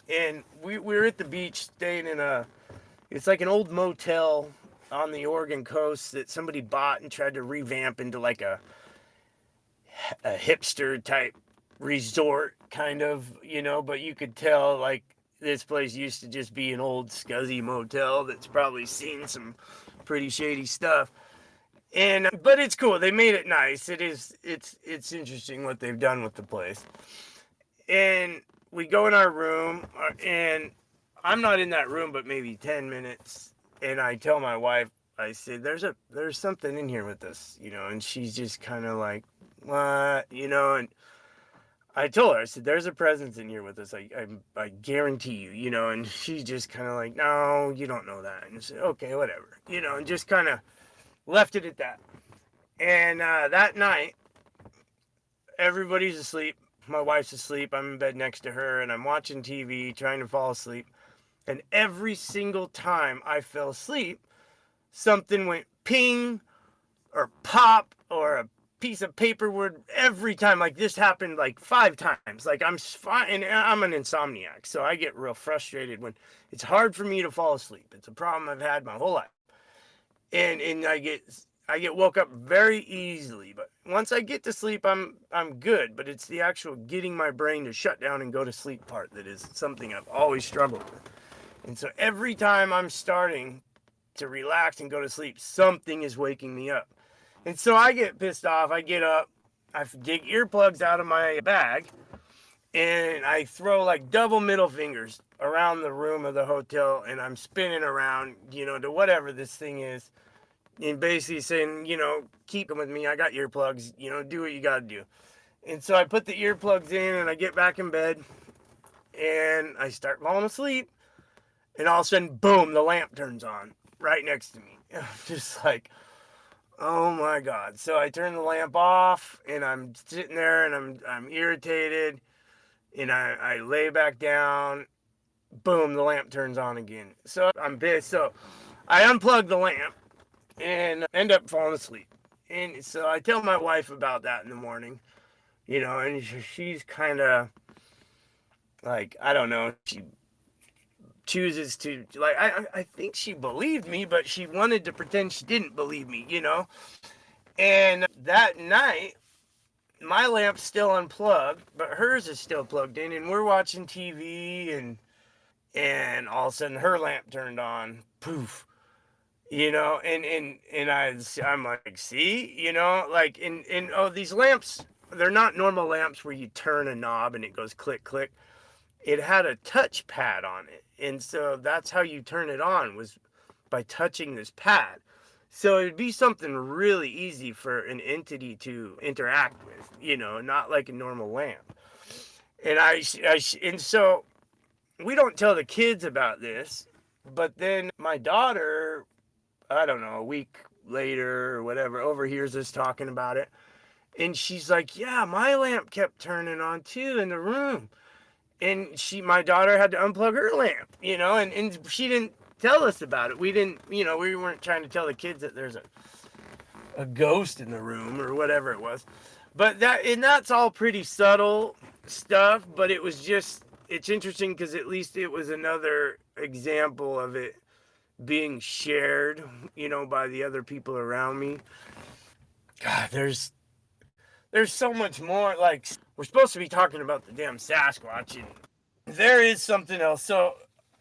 And we were at the beach staying in it's like an old motel on the Oregon coast that somebody bought and tried to revamp into like a hipster type resort kind of, but you could tell like this place used to just be an old scuzzy motel that's probably seen some pretty shady stuff. But it's cool. They made it nice. It's interesting what they've done with the place. And we go in our room, and I'm not in that room but maybe 10 minutes, and I tell my wife, I said, there's something in here with us, and she's just kind of like, what, and I told her, I said, there's a presence in here with us. I guarantee you, and she's just kind of like, no, you don't know that. And I said, okay, whatever, and just kind of left it at that. And that night, everybody's asleep. My wife's asleep. I'm in bed next to her, and I'm watching TV, trying to fall asleep. And every single time I fell asleep, something went ping or pop or a piece of paper would every time. Like, this happened like 5 times. Like, I'm fine, and I'm an insomniac, so I get real frustrated when it's hard for me to fall asleep. It's a problem I've had my whole life, and I get woke up very easily. But once I get to sleep, I'm good. But it's the actual getting my brain to shut down and go to sleep part that is something I've always struggled with. And so every time I'm starting to relax and go to sleep, something is waking me up. And so I get pissed off. I get up, I dig earplugs out of my bag, and I throw like double middle fingers around the room of the hotel, and I'm spinning around, to whatever this thing is, and basically saying, keep them with me. I got earplugs, do what you got to do. And so I put the earplugs in, and I get back in bed, and I start falling asleep, and all of a sudden, boom, the lamp turns on right next to me. Just like, Oh my God. So I turn the lamp off and I'm sitting there and I'm irritated and I lay back down. Boom, the lamp turns on again. So I'm pissed. So I unplug the lamp and end up falling asleep. And so I tell my wife about that in the morning, and she's kind of like, I don't know, she chooses to, like, I think she believed me, but she wanted to pretend she didn't believe me. And that night, my lamp's still unplugged, but hers is still plugged in, and we're watching TV, and all of a sudden her lamp turned on. Poof. I'm like, see, like, and oh, these lamps, they're not normal lamps where you turn a knob and it goes click click. It had a touch pad on it, and so that's how you turn it on, was by touching this pad. So it'd be something really easy for an entity to interact with, not like a normal lamp. And so we don't tell the kids about this, but then my daughter, I don't know, a week later or whatever, overhears us talking about it. And she's like, yeah, my lamp kept turning on too in the room. And my daughter had to unplug her lamp, and she didn't tell us about it. We didn't, we weren't trying to tell the kids that there's a ghost in the room or whatever it was. But that's all pretty subtle stuff, but it's interesting because at least it was another example of it being shared, by the other people around me. God, there's so much more. Like, we're supposed to be talking about the damn Sasquatch, and there is something else. So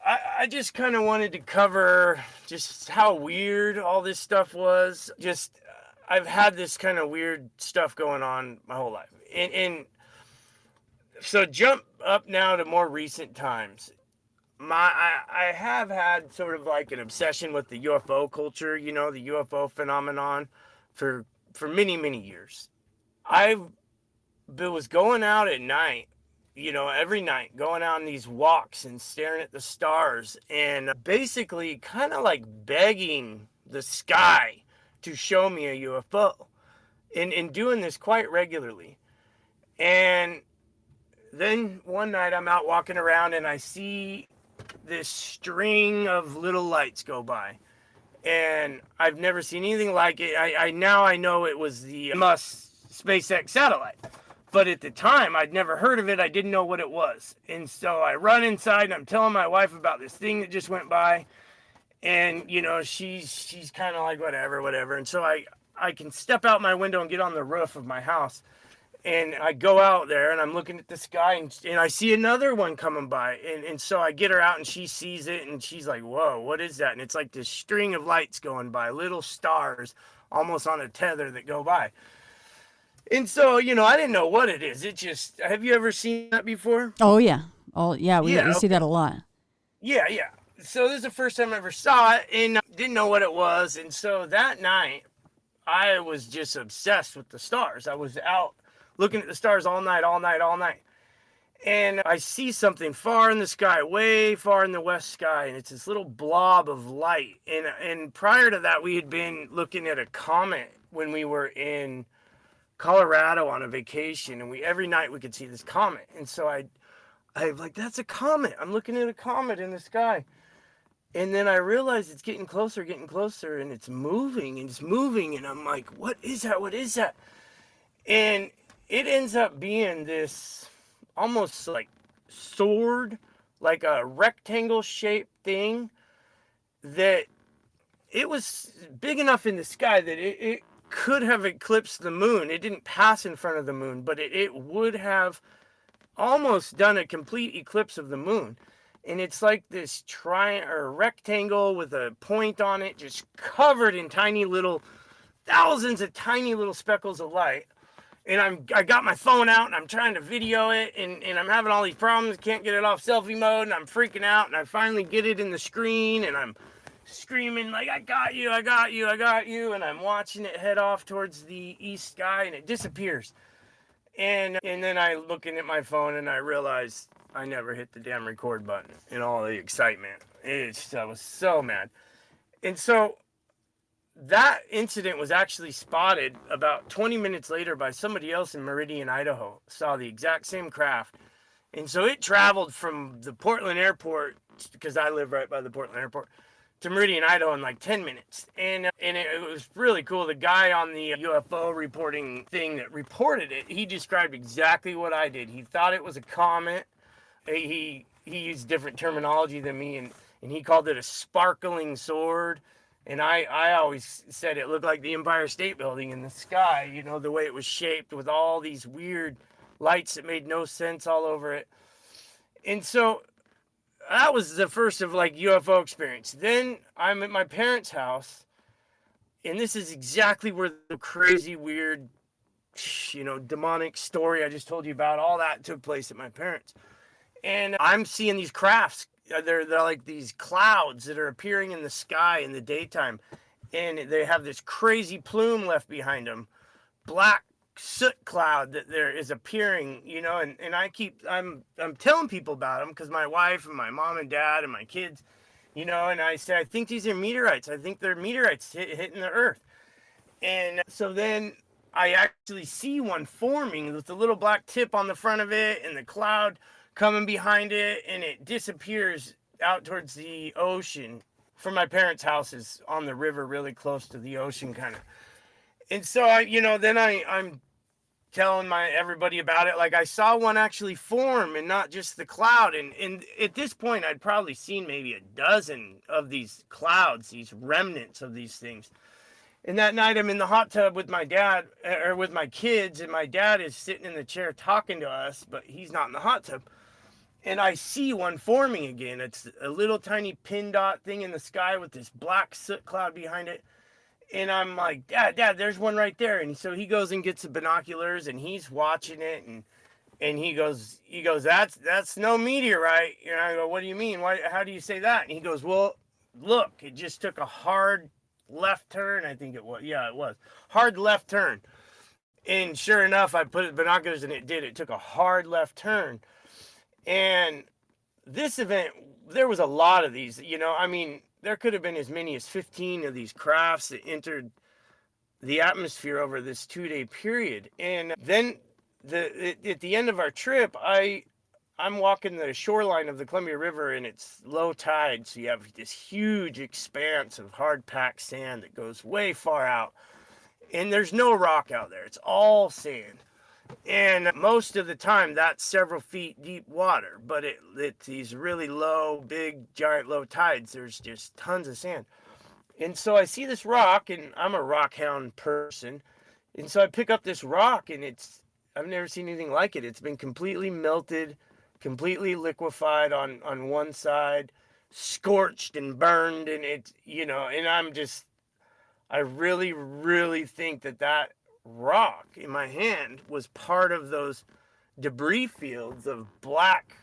I just kind of wanted to cover just how weird all this stuff was. Just, I've had this kind of weird stuff going on my whole life. And so jump up now to more recent times. I have had sort of like an obsession with the UFO culture, the UFO phenomenon for many, many years. I was going out at night, every night, going on these walks and staring at the stars and basically kind of like begging the sky to show me a UFO, and doing this quite regularly. And then one night I'm out walking around and I see this string of little lights go by, and I've never seen anything like it. I know it was the Musk SpaceX satellite, but at the time I'd never heard of it. I didn't know what it was, and so I run inside and I'm telling my wife about this thing that just went by, and she's kind of like whatever, and so I can step out my window and get on the roof of my house. And I go out there and I'm looking at the sky, and I see another one coming by. And so I get her out and she sees it and she's like, whoa, what is that? And it's like this string of lights going by, little stars almost on a tether that go by. And so, I didn't know what it is. Have you ever seen that before? Oh yeah. Oh yeah. We Yeah, see that a lot. Yeah. So this is the first time I ever saw it and didn't know what it was. And so that night, I was just obsessed with the stars. I was out looking at the stars all night. And I see something far in the sky, way far in the west sky, and it's this little blob of light. And prior to that, we had been looking at a comet when we were in Colorado on a vacation, and every night we could see this comet. And so I'm like, that's a comet. I'm looking at a comet in the sky. And then I realized it's getting closer, and it's moving, and I'm like, what is that? And it ends up being this almost like sword, like a rectangle shaped thing that it was big enough in the sky that it could have eclipsed the moon. It didn't pass in front of the moon, but it would have almost done a complete eclipse of the moon. And it's like this rectangle with a point on it, just covered in thousands of tiny little speckles of light. And I got my phone out and I'm trying to video it, and I'm having all these problems, can't get it off selfie mode, and I'm freaking out, and I finally get it in the screen, and I'm screaming like, I got you, and I'm watching it head off towards the east sky, and it disappears. And then I looking at my phone and I realized I never hit the damn record button in all the excitement. I was so mad. And so that incident was actually spotted about 20 minutes later by somebody else in Meridian, Idaho, saw the exact same craft. And so it traveled from the Portland airport, because I live right by the Portland airport, to Meridian, Idaho in like 10 minutes. And it was really cool. The guy on the UFO reporting thing that reported it, he described exactly what I did. He thought it was a comet. He used different terminology than me, and he called it a sparkling sword. And I always said it looked like the Empire State Building in the sky, you know, the way it was shaped with all these weird lights that made no sense all over it. And so that was the first of like UFO experience. Then I'm at my parents' house, and this is exactly where the crazy, weird, you know, demonic story I just told you about, all that took place at my parents'. And I'm seeing these crafts. They're like these clouds that are appearing in the sky in the daytime. And they have this crazy plume left behind them. Black soot cloud that there is appearing, you know, and I'm telling people about them because my wife and my mom and dad and my kids, you know, and I say, I think these are meteorites. I think they're meteorites hitting the earth. And so then I actually see one forming with a little black tip on the front of it and the cloud coming behind it, and it disappears out towards the ocean. From my parents' house is on the river, really close to the ocean, kind of. And so I'm telling everybody about it. Like, I saw one actually form and not just the cloud. And at this point, I'd probably seen maybe a dozen of these clouds, these remnants of these things. And that night I'm in the hot tub with my dad, or with my kids, and my dad is sitting in the chair talking to us, but he's not in the hot tub. And I see one forming again. It's a little tiny pin dot thing in the sky with this black soot cloud behind it. And I'm like, Dad, there's one right there. And so he goes and gets the binoculars and he's watching it. And he goes, that's no meteorite. And I go, what do you mean? How do you say that? And he goes, well, look, it just took a hard left turn. I think it was. Yeah, it was. Hard left turn. And sure enough, I put the binoculars and it did. It took a hard left turn. And this event, there was a lot of these, you know, I mean, there could have been as many as 15 of these crafts that entered the atmosphere over this 2-day period. And then at the end of our trip, I'm walking the shoreline of the Columbia River, and it's low tide. So you have this huge expanse of hard packed sand that goes way far out. And there's no rock out there. It's all sand. And most of the time, that's several feet deep water. But at these really low, big, giant low tides, there's just tons of sand. And so I see this rock, and I'm a rock hound person. And so I pick up this rock, and I've never seen anything like it. It's been completely melted, completely liquefied on one side, scorched and burned. And it's, you know, and I really, really think that rock in my hand was part of those debris fields of black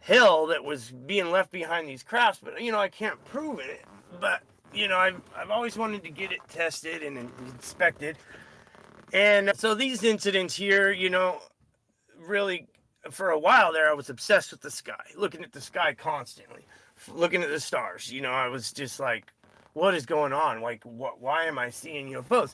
hell that was being left behind these crafts. But, you know, I can't prove it. But, you know, I've always wanted to get it tested and inspected. And so these incidents here, you know, really, for a while there, I was obsessed with the sky, looking at the sky constantly, looking at the stars. You know, I was just like, what is going on? Like, why am I seeing UFOs?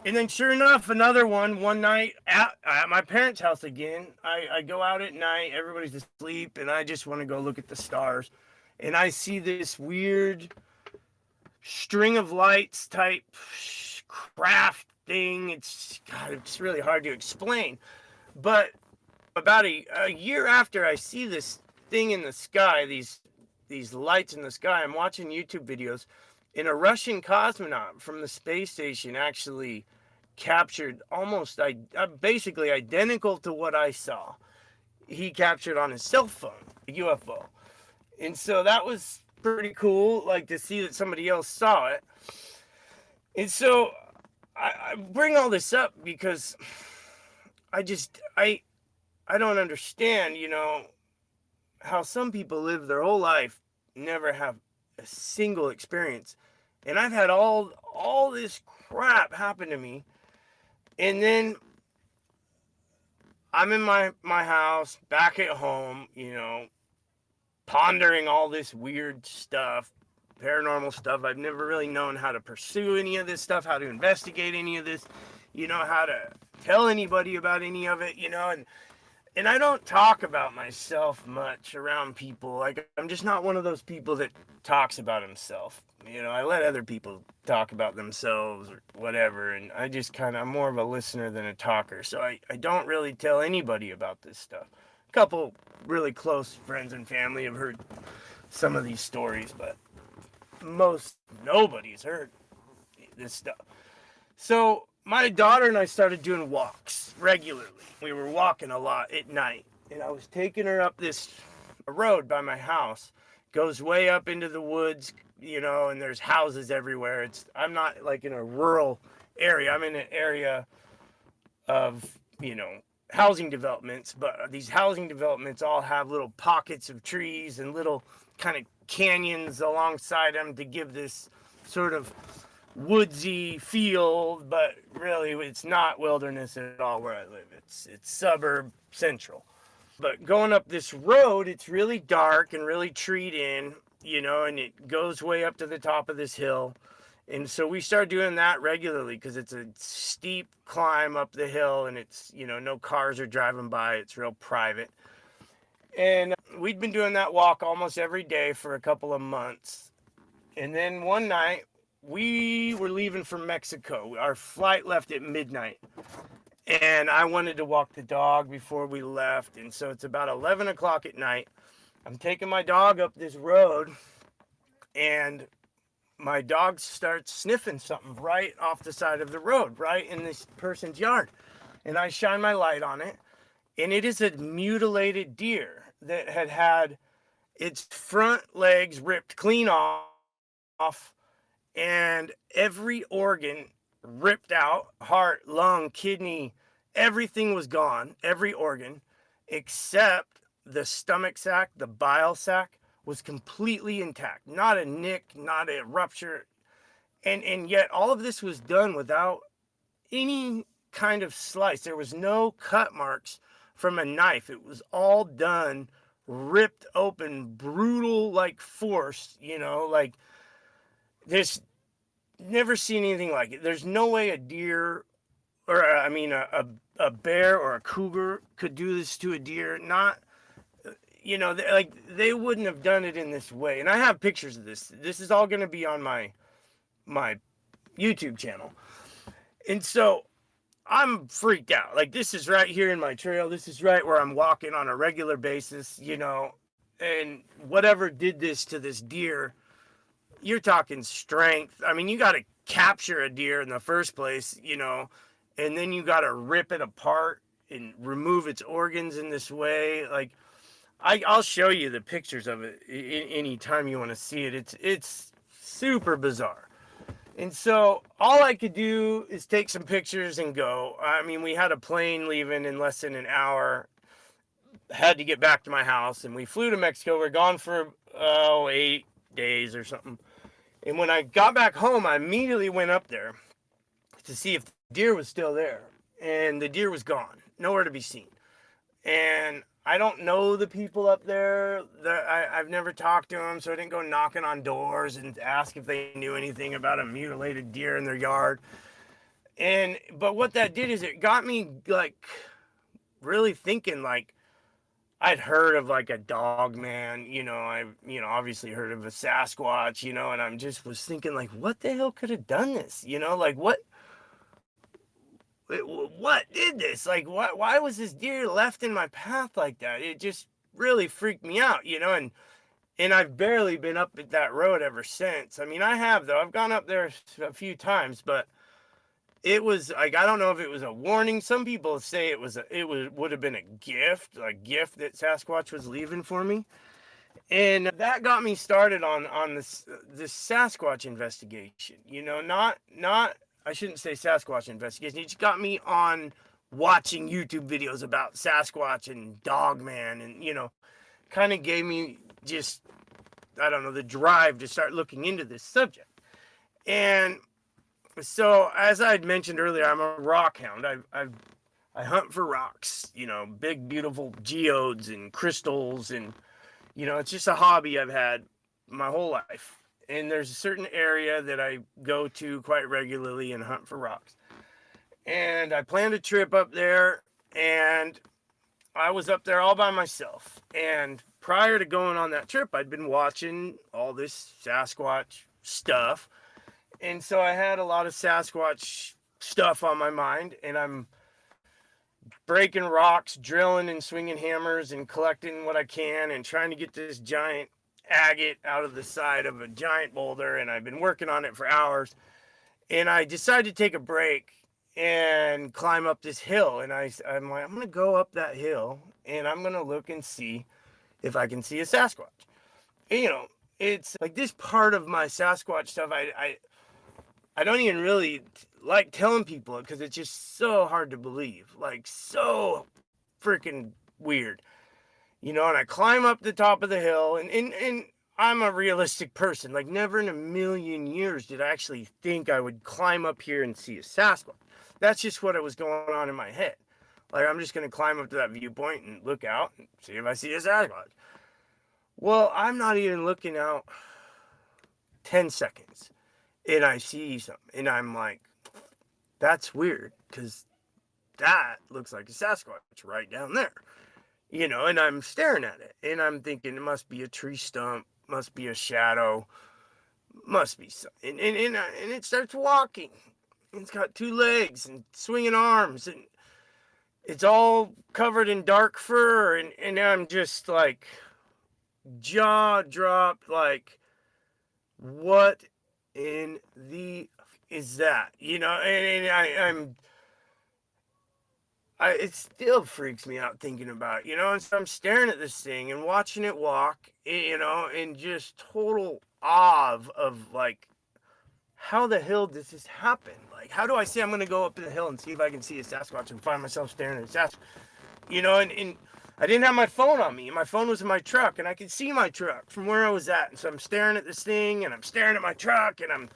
And then sure enough, another one night at my parents' house again. I go out at night, everybody's asleep, and I just want to go look at the stars. And I see this weird string of lights type craft thing. It's really hard to explain. But about a year after I see this thing in the sky, these lights in the sky, I'm watching YouTube videos. And a Russian cosmonaut from the space station actually captured almost basically identical to what I saw. He captured on his cell phone, a UFO. And so that was pretty cool, like to see that somebody else saw it. And so I bring all this up because I don't understand, you know, how some people live their whole life, never have a single experience. And I've had all this crap happen to me. And then I'm in my house, back at home, you know, pondering all this weird stuff, paranormal stuff. I've never really known how to pursue any of this stuff, how to investigate any of this, how to tell anybody about any of it, and I don't talk about myself much around people. Like, I'm just not one of those people that talks about himself. I let other people talk about themselves or whatever, and I'm more of a listener than a talker. So I don't really tell anybody about this stuff. A couple really close friends and family have heard some of these stories, but nobody's heard this stuff. So my daughter and I started doing walks regularly. We were walking a lot at night, and I was taking her up this road by my house. Goes way up into the woods, and there's houses everywhere. I'm not like in a rural area. I'm in an area of, housing developments, but these housing developments all have little pockets of trees and little kind of canyons alongside them to give this sort of woodsy feel, but really it's not wilderness at all where I live. It's suburb central. But going up this road, it's really dark and really treed in, and it goes way up to the top of this hill. And so we started doing that regularly because it's a steep climb up the hill, and it's, no cars are driving by. It's real private. And we'd been doing that walk almost every day for a couple of months. And then one night, we were leaving for Mexico. Our flight left at midnight. And I wanted to walk the dog before we left. And so it's about 11 o'clock at night. I'm taking my dog up this road, and my dog starts sniffing something right off the side of the road, right in this person's yard. And I shine my light on it, and it is a mutilated deer that had its front legs ripped clean off, and every organ ripped out, heart, lung, kidney, everything was gone, every organ, except the stomach sac, the bile sac, was completely intact. Not a nick, not a rupture. And yet all of this was done without any kind of slice. There was no cut marks from a knife. It was all done, ripped open, brutal, like force, like this. Never seen anything like it. There's no way a deer, or a bear or a cougar could do this to a deer. Not, they wouldn't have done it in this way. And I have pictures of this. This is all going to be on my YouTube channel. And so I'm freaked out. Like, this is right here in my trail. This is right where I'm walking on a regular basis, and whatever did this to this deer, you're talking strength. I mean, you got to capture a deer in the first place, and then you got to rip it apart and remove its organs in this way. Like, I'll show you the pictures of it anytime you want to see it. It's super bizarre. And so all I could do is take some pictures and go. I mean, we had a plane leaving in less than an hour. Had to get back to my house, and we flew to Mexico. We're gone for 8 days or something. And when I got back home, I immediately went up there to see if the deer was still there. And the deer was gone, nowhere to be seen. And I don't know the people up there. I've never talked to them, so I didn't go knocking on doors and ask if they knew anything about a mutilated deer in their yard. But what that did is it got me, like, really thinking, like, I'd heard of like a dog man, I've, obviously heard of a Sasquatch, and I'm just was thinking, like, what the hell could have done this? Like, what did this? Like, why was this deer left in my path like that? It just really freaked me out, and I've barely been up at that road ever since. I mean, I have, though. I've gone up there a few times, but it was like, I don't know if it was a warning. Some people say it would have been a gift that Sasquatch was leaving for me. And that got me started on this Sasquatch investigation. Not I shouldn't say Sasquatch investigation. It just got me on watching YouTube videos about Sasquatch and Dogman, and kind of gave me just, I don't know, the drive to start looking into this subject. And so, as I had mentioned earlier, I'm a rock hound. I hunt for rocks, big, beautiful geodes and crystals, and, it's just a hobby I've had my whole life. and there's a certain area that I go to quite regularly and hunt for rocks. And I planned a trip up there, and I was up there all by myself. And prior to going on that trip, I'd been watching all this Sasquatch stuff. And so I had a lot of Sasquatch stuff on my mind, and I'm breaking rocks, drilling and swinging hammers and collecting what I can and trying to get this giant agate out of the side of a giant boulder. And I've been working on it for hours. And I decided to take a break and climb up this hill. And I'm like, I'm going to go up that hill and I'm going to look and see if I can see a Sasquatch. And, you know, it's like this part of my Sasquatch stuff, I don't even really like telling people it because it's just so hard to believe. Like, so freaking weird. You know, and I climb up the top of the hill, and I'm a realistic person. Like, never in a million years did I actually think I would climb up here and see a Sasquatch. That's just what was going on in my head. Like, I'm just going to climb up to that viewpoint and look out and see if I see a Sasquatch. Well, I'm not even looking out 10 seconds, and I see something, and I'm like, that's weird, because that looks like a Sasquatch right down there. You know, and I'm staring at it, and I'm thinking it must be a tree stump, must be a shadow, must be something. And it starts walking. It's got 2 legs and swinging arms, and it's all covered in dark fur, and I'm just like, jaw dropped, like, what in the is that? You know, and it still freaks me out thinking about it, you know, and so I'm staring at this thing and watching it walk, you know, in just total awe of like, how the hell does this happen? Like, how do I say I'm going to go up the hill and see if I can see a Sasquatch and find myself staring at a Sasquatch? You know, and I didn't have my phone on me. My phone was in my truck, and I could see my truck from where I was at. And so I'm staring at this thing, and I'm staring at my truck, and I'm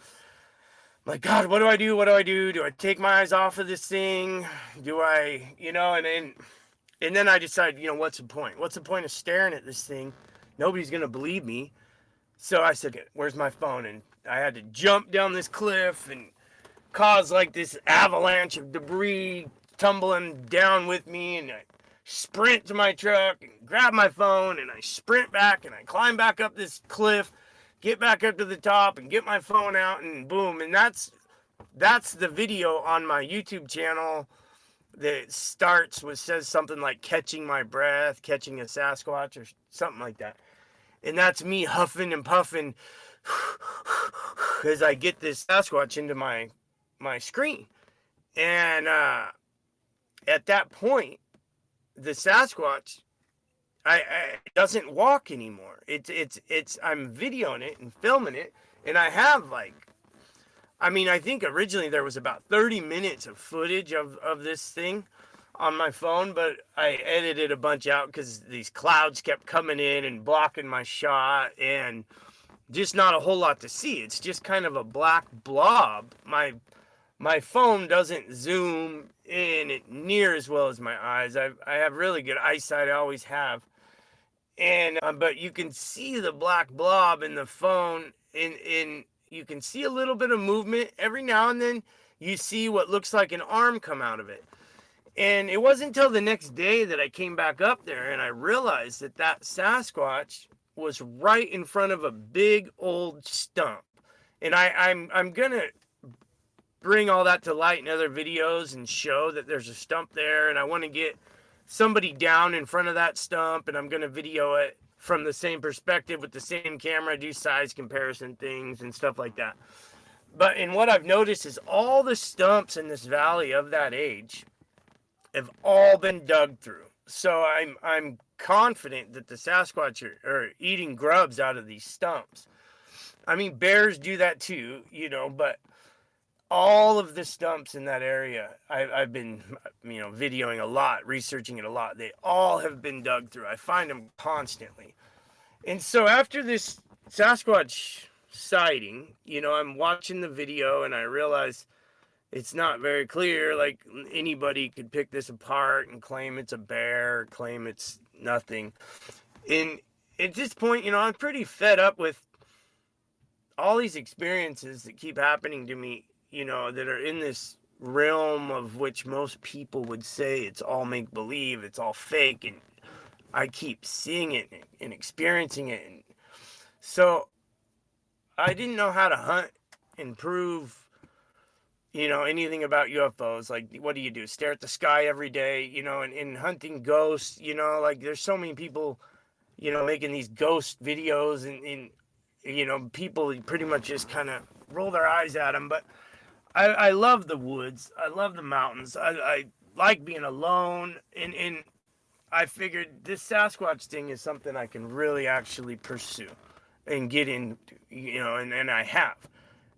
like, God, what do I do? What do I do? Do I take my eyes off of this thing? Do I, you know, and then I decided, you know, what's the point? What's the point of staring at this thing? Nobody's going to believe me. So I said, where's my phone? And I had to jump down this cliff and cause like this avalanche of debris tumbling down with me. And I sprint to my truck and grab my phone, and I sprint back and I climb back up this cliff, get back up to the top and get my phone out, and boom. And that's the video on my YouTube channel that starts with, says something like catching my breath, catching a Sasquatch or something like that. And that's me huffing and puffing as I get this Sasquatch into my screen. And at that point, the Sasquatch I doesn't walk anymore. It's I'm videoing it and filming it, and I have like, I mean, I think originally there was about 30 minutes of footage of this thing on my phone, but I edited a bunch out because these clouds kept coming in and blocking my shot, and just not a whole lot to see. It's just kind of a black blob. My phone doesn't zoom in it near as well as my eyes. I have really good eyesight. I always have. And but you can see the black blob in the phone, and you can see a little bit of movement every now and then. You see what looks like an arm come out of it. And it wasn't until the next day that I came back up there and I realized that Sasquatch was right in front of a big old stump. And I'm gonna bring all that to light in other videos and show that there's a stump there, and I want to get somebody down in front of that stump, and I'm going to video it from the same perspective with the same camera, do size comparison things and stuff like that. But in what I've noticed is all the stumps in this valley of that age have all been dug through. So I'm confident that the Sasquatch are eating grubs out of these stumps. I mean, bears do that too, you know, but all of the stumps in that area, I've been, you know, videoing a lot, researching it a lot. They all have been dug through. I find them constantly. And so after this Sasquatch sighting, you know, I'm watching the video and I realize it's not very clear. Like, anybody could pick this apart and claim it's a bear, claim it's nothing. And at this point, you know, I'm pretty fed up with all these experiences that keep happening to me, that are in this realm of which most people would say it's all make believe, it's all fake, and I keep seeing it and experiencing it. And so I didn't know how to hunt and prove, anything about UFOs. Like, what do you do? Stare at the sky every day, and hunting ghosts, like there's so many people, making these ghost videos and people pretty much just kind of roll their eyes at them. But I love the woods. I love the mountains. I like being alone. And I figured this Sasquatch thing is something I can really actually pursue and get into, and I have.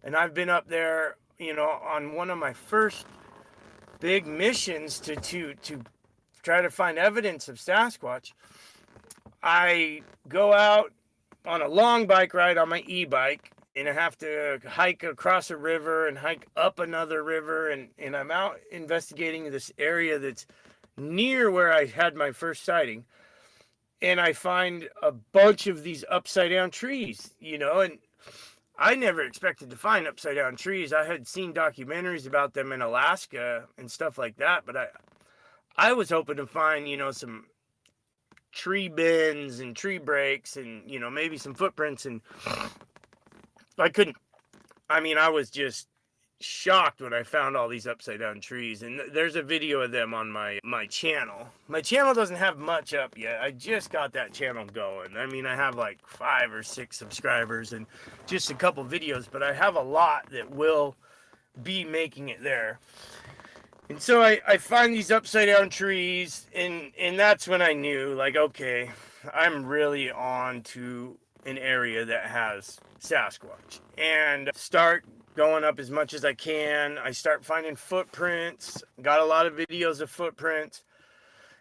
And I've been up there, on one of my first big missions to try to find evidence of Sasquatch. I go out on a long bike ride on my e-bike, and I have to hike across a river and hike up another river, and I'm out investigating this area that's near where I had my first sighting, and I find a bunch of these upside down trees, and I never expected to find upside down trees. I had seen documentaries about them in Alaska and stuff like that, but I was hoping to find, some tree bends and tree breaks and, maybe some footprints, and I couldn't. I was just shocked when I found all these upside down trees, and there's a video of them on my channel. My channel doesn't have much up yet. I just got that channel going. I have like 5 or 6 subscribers and just a couple videos, but I have a lot that will be making it there. And so I find these upside down trees, and that's when I knew, like, okay, I'm really on to an area that has Sasquatch, and start going up as much as I can. I start finding footprints, got a lot of videos of footprints.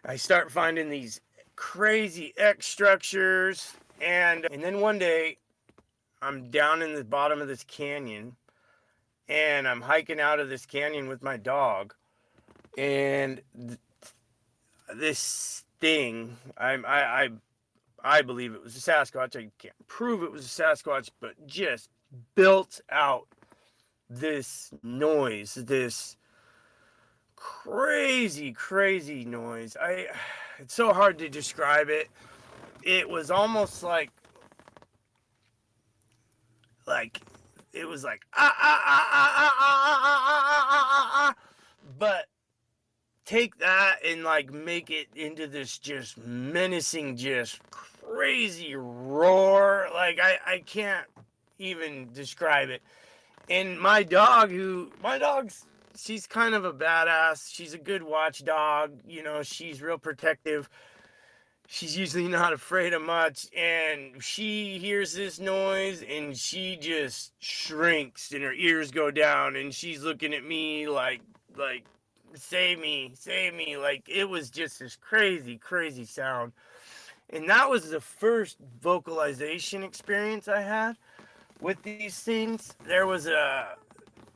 I start finding these crazy X structures, and then one day I'm down in the bottom of this canyon, and I'm hiking out of this canyon with my dog, and this thing, I believe it was a Sasquatch. I can't prove it was a Sasquatch, but just built out this noise, this crazy noise. It's so hard to describe it. It was almost like it was like but take that and like make it into this just menacing, just crazy roar. Like I can't even describe it. And my dog's, she's kind of a badass. She's a good watchdog. She's real protective. She's usually not afraid of much. And she hears this noise and she just shrinks and her ears go down. And she's looking at me like, save me. Like, it was just this crazy sound. And that was the first vocalization experience I had with these things. There was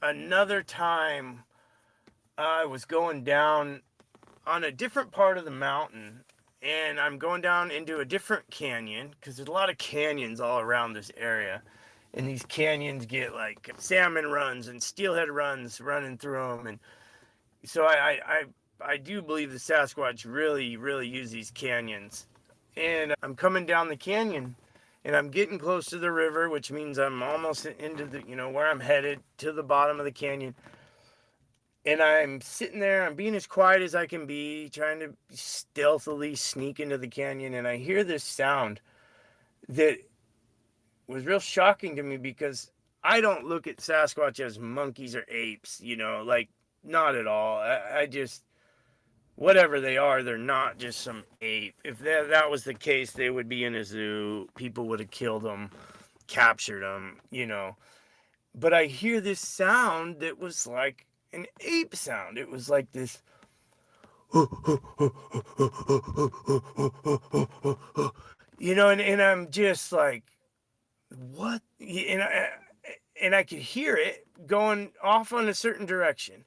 another time I was going down on a different part of the mountain, and I'm going down into a different canyon, because there's a lot of canyons all around this area, and these canyons get like salmon runs and steelhead runs running through them. And so I do believe the Sasquatch really use these canyons. And I'm coming down the canyon, and I'm getting close to the river, which means I'm almost into the, where I'm headed, to the bottom of the canyon. And I'm sitting there, I'm being as quiet as I can be, trying to stealthily sneak into the canyon. And I hear this sound that was real shocking to me, because I don't look at Sasquatch as monkeys or apes, like, not at all. I just, whatever they are, they're not just some ape. If that was the case, they would be in a zoo. People would have killed them, captured them, But I hear this sound that was like an ape sound. It was like this, and I'm just like, what? And I could hear it going off on a certain direction.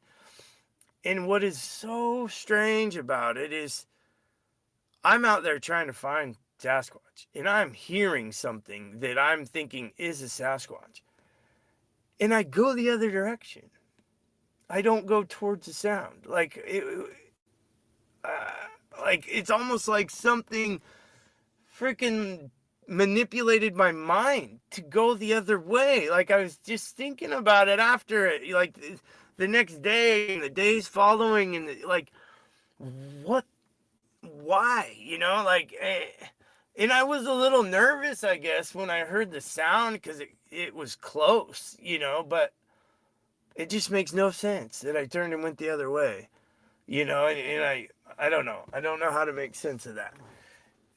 And what is so strange about it is I'm out there trying to find Sasquatch, and I'm hearing something that I'm thinking is a Sasquatch. and I go the other direction. I don't go towards the sound. Like it's almost like something freaking manipulated my mind to go the other way. Like I was just thinking about it after it, like the next day and the days following, and like, what, why, and I was a little nervous, I guess, when I heard the sound because it was close, but it just makes no sense that I turned and went the other way, and I don't know. I don't know how to make sense of that.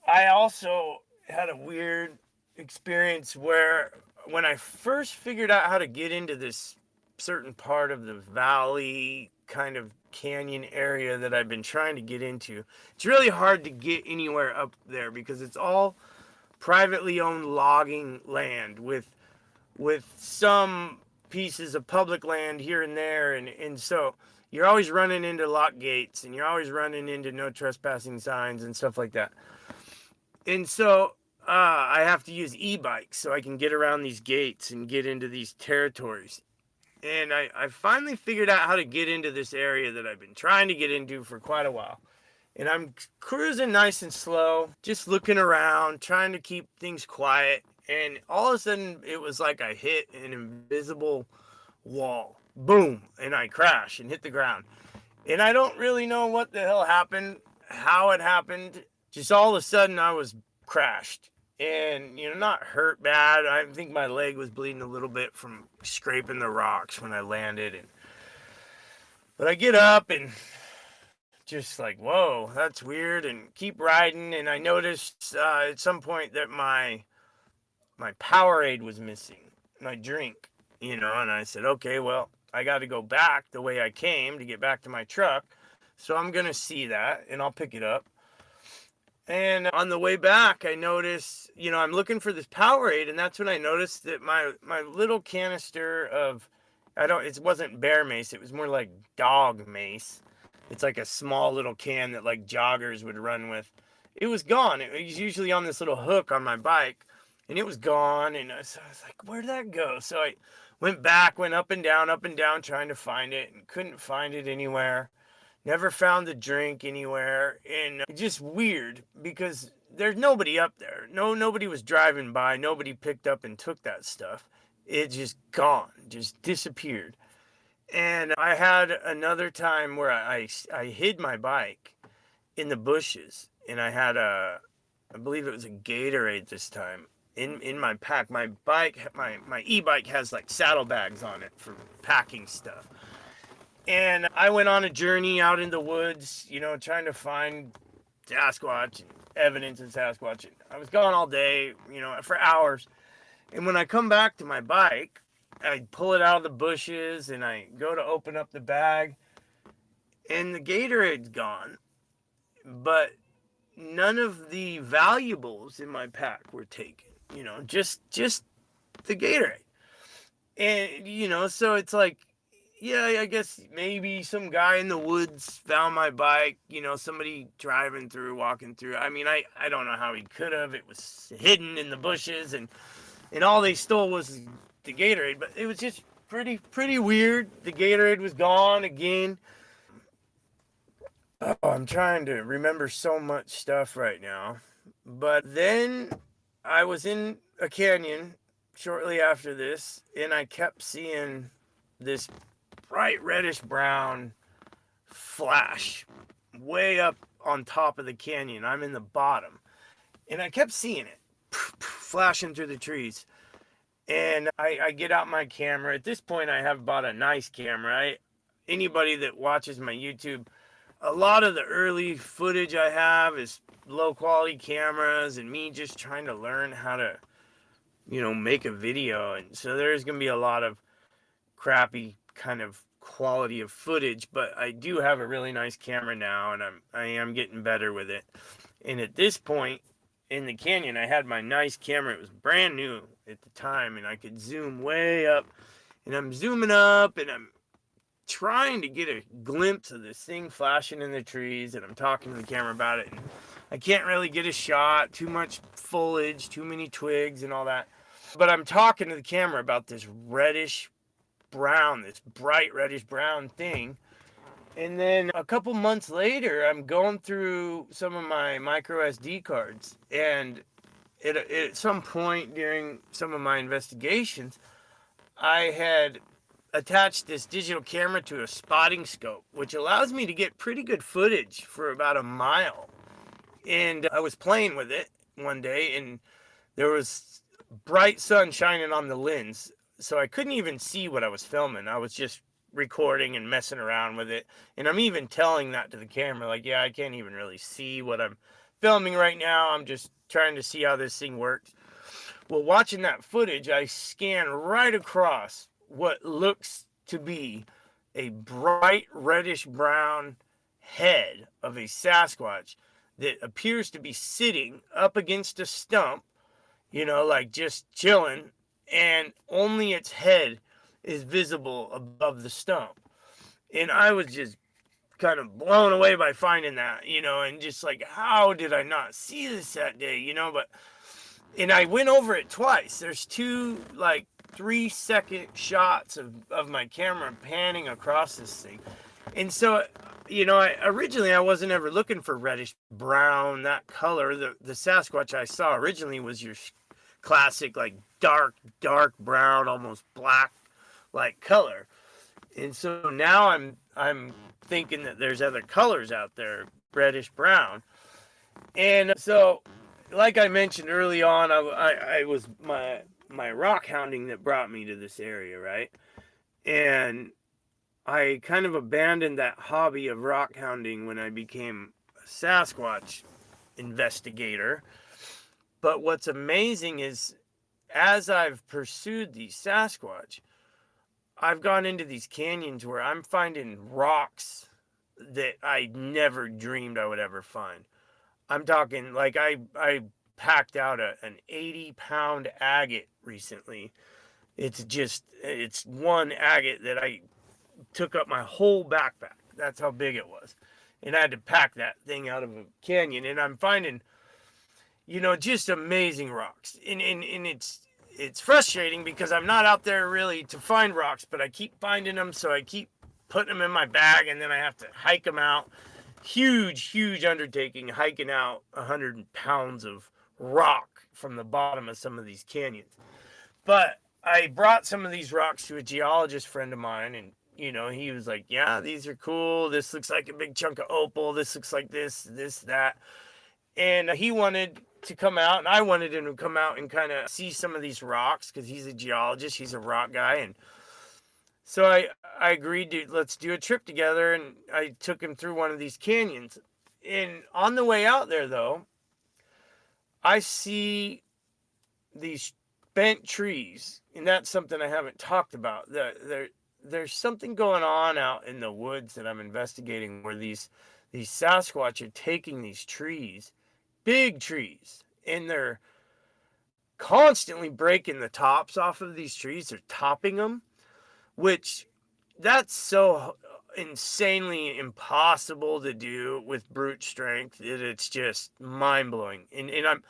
I also had a weird experience where when I first figured out how to get into this certain part of the valley kind of canyon area that I've been trying to get into, it's really hard to get anywhere up there because it's all privately owned logging land with some pieces of public land here and there, and so you're always running into lock gates and you're always running into no trespassing signs and stuff like that. And so I have to use e-bikes so I can get around these gates and get into these territories. And I finally figured out how to get into this area that I've been trying to get into for quite a while. And I'm cruising nice and slow, just looking around, trying to keep things quiet. And all of a sudden, it was like I hit an invisible wall. Boom! And I crashed and hit the ground. And I don't really know what the hell happened, how it happened. Just all of a sudden, I was crashed. And, not hurt bad. I think my leg was bleeding a little bit from scraping the rocks when I landed. But I get up and just like, whoa, that's weird, and keep riding. And I noticed at some point that my Powerade was missing, my drink, and I said, okay, well, I got to go back the way I came to get back to my truck. So I'm going to see that and I'll pick it up. And on the way back, I noticed, I'm looking for this Powerade, and that's when I noticed that my little canister of, it wasn't bear mace, it was more like dog mace. It's like a small little can that like joggers would run with. It was gone. It was usually on this little hook on my bike, and it was gone. And so I was like, where'd that go? So I went back, went up and down, trying to find it, and couldn't find it anywhere. Never found the drink anywhere. And just weird because there's nobody up there. Nobody was driving by. Nobody picked up and took that stuff. It just gone, just disappeared. And I had another time where I hid my bike in the bushes, and I had I believe it was a Gatorade this time, in my pack. My bike, my e-bike has like saddlebags on it for packing stuff. And I went on a journey out in the woods, trying to find Sasquatch and evidence of Sasquatch. I was gone all day, for hours. And when I come back to my bike, I pull it out of the bushes and I go to open up the bag, and the Gatorade's gone. But none of the valuables in my pack were taken, just the Gatorade. And, so it's like, yeah, I guess maybe some guy in the woods found my bike, somebody driving through, walking through. I mean, I don't know how he could have. It was hidden in the bushes, and all they stole was the Gatorade. But it was just pretty weird. The Gatorade was gone again. Oh, I'm trying to remember so much stuff right now. But then I was in a canyon shortly after this, and I kept seeing this bright reddish brown flash way up on top of the canyon. I'm in the bottom, and I kept seeing it flashing through the trees. And I get out my camera. At this point, I have bought a nice camera. Anybody that watches my YouTube, a lot of the early footage I have is low quality cameras and me just trying to learn how to, make a video. And so there's going to be a lot of crappy kind of quality of footage, but I do have a really nice camera now, and I am getting better with it. And at this point in the canyon, I had my nice camera. It was brand new at the time, and I could zoom way up, and I'm zooming up, and I'm trying to get a glimpse of this thing flashing in the trees, and I'm talking to the camera about it, and I can't really get a shot, too much foliage, too many twigs and all that. But I'm talking to the camera about this reddish brown, this bright reddish brown thing. And then a couple months later, I'm going through some of my micro SD cards, and at some point during some of my investigations, I had attached this digital camera to a spotting scope, which allows me to get pretty good footage for about a mile. And I was playing with it one day, and there was bright sun shining on the lens, so I couldn't even see what I was filming. I was just recording and messing around with it, and I'm even telling that to the camera, like, yeah, I can't even really see what I'm filming right now. I'm just trying to see how this thing works. Well, watching that footage, I scan right across what looks to be a bright reddish brown head of a Sasquatch that appears to be sitting up against a stump, you know, like just chilling, and only its head is visible above the stump. And I was just kind of blown away by finding that, you know, and just like, how did I not see this that day, you know? And I went over it twice. There's two like 3-second shots of my camera panning across this thing. And so, you know, originally I wasn't ever looking for reddish brown, that color. The Sasquatch I saw originally was your classic like dark brown, almost black like color. And so now I'm thinking that there's other colors out there, reddish brown. And so, like I mentioned early on, I was my rock hounding that brought me to this area, right? And I kind of abandoned that hobby of rock hounding when I became a Sasquatch investigator. But what's amazing is, as I've pursued these Sasquatch, I've gone into these canyons where I'm finding rocks that I never dreamed I would ever find. I'm talking like I packed out an 80-pound agate recently. It's one agate that I took up my whole backpack. That's how big it was. And I had to pack that thing out of a canyon. And I'm finding, you know, just amazing rocks. And it's frustrating because I'm not out there really to find rocks, but I keep finding them, so I keep putting them in my bag, and then I have to hike them out. Huge undertaking, hiking out 100 pounds of rock from the bottom of some of these canyons. But I brought some of these rocks to a geologist friend of mine, and, you know, he was like, yeah, these are cool. This looks like a big chunk of opal. This looks like this, that. And he wanted to come out, and I wanted him to come out and kind of see some of these rocks, because he's a geologist, he's a rock guy. And so I agreed to, let's do a trip together, and I took him through one of these canyons. And on the way out there, though, I see these bent trees, and that's something I haven't talked about. There's something going on out in the woods that I'm investigating, where these Sasquatch are taking these trees, big trees, and they're constantly breaking the tops off of these trees. They're topping them, which that's so insanely impossible to do with brute strength that it's just mind-blowing. And I'm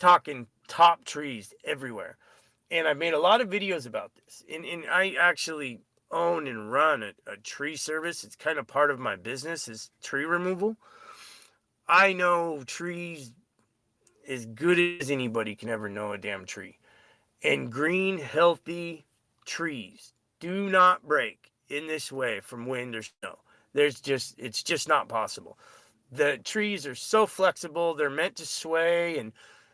talking top trees everywhere. And I've made a lot of videos about this. And I actually own and run a tree service. It's kind of part of my business, is tree removal. I know trees as good as anybody can ever know a damn tree. And green, healthy trees do not break in this way from wind or snow. It's just not possible. The trees are so flexible. They're meant to sway and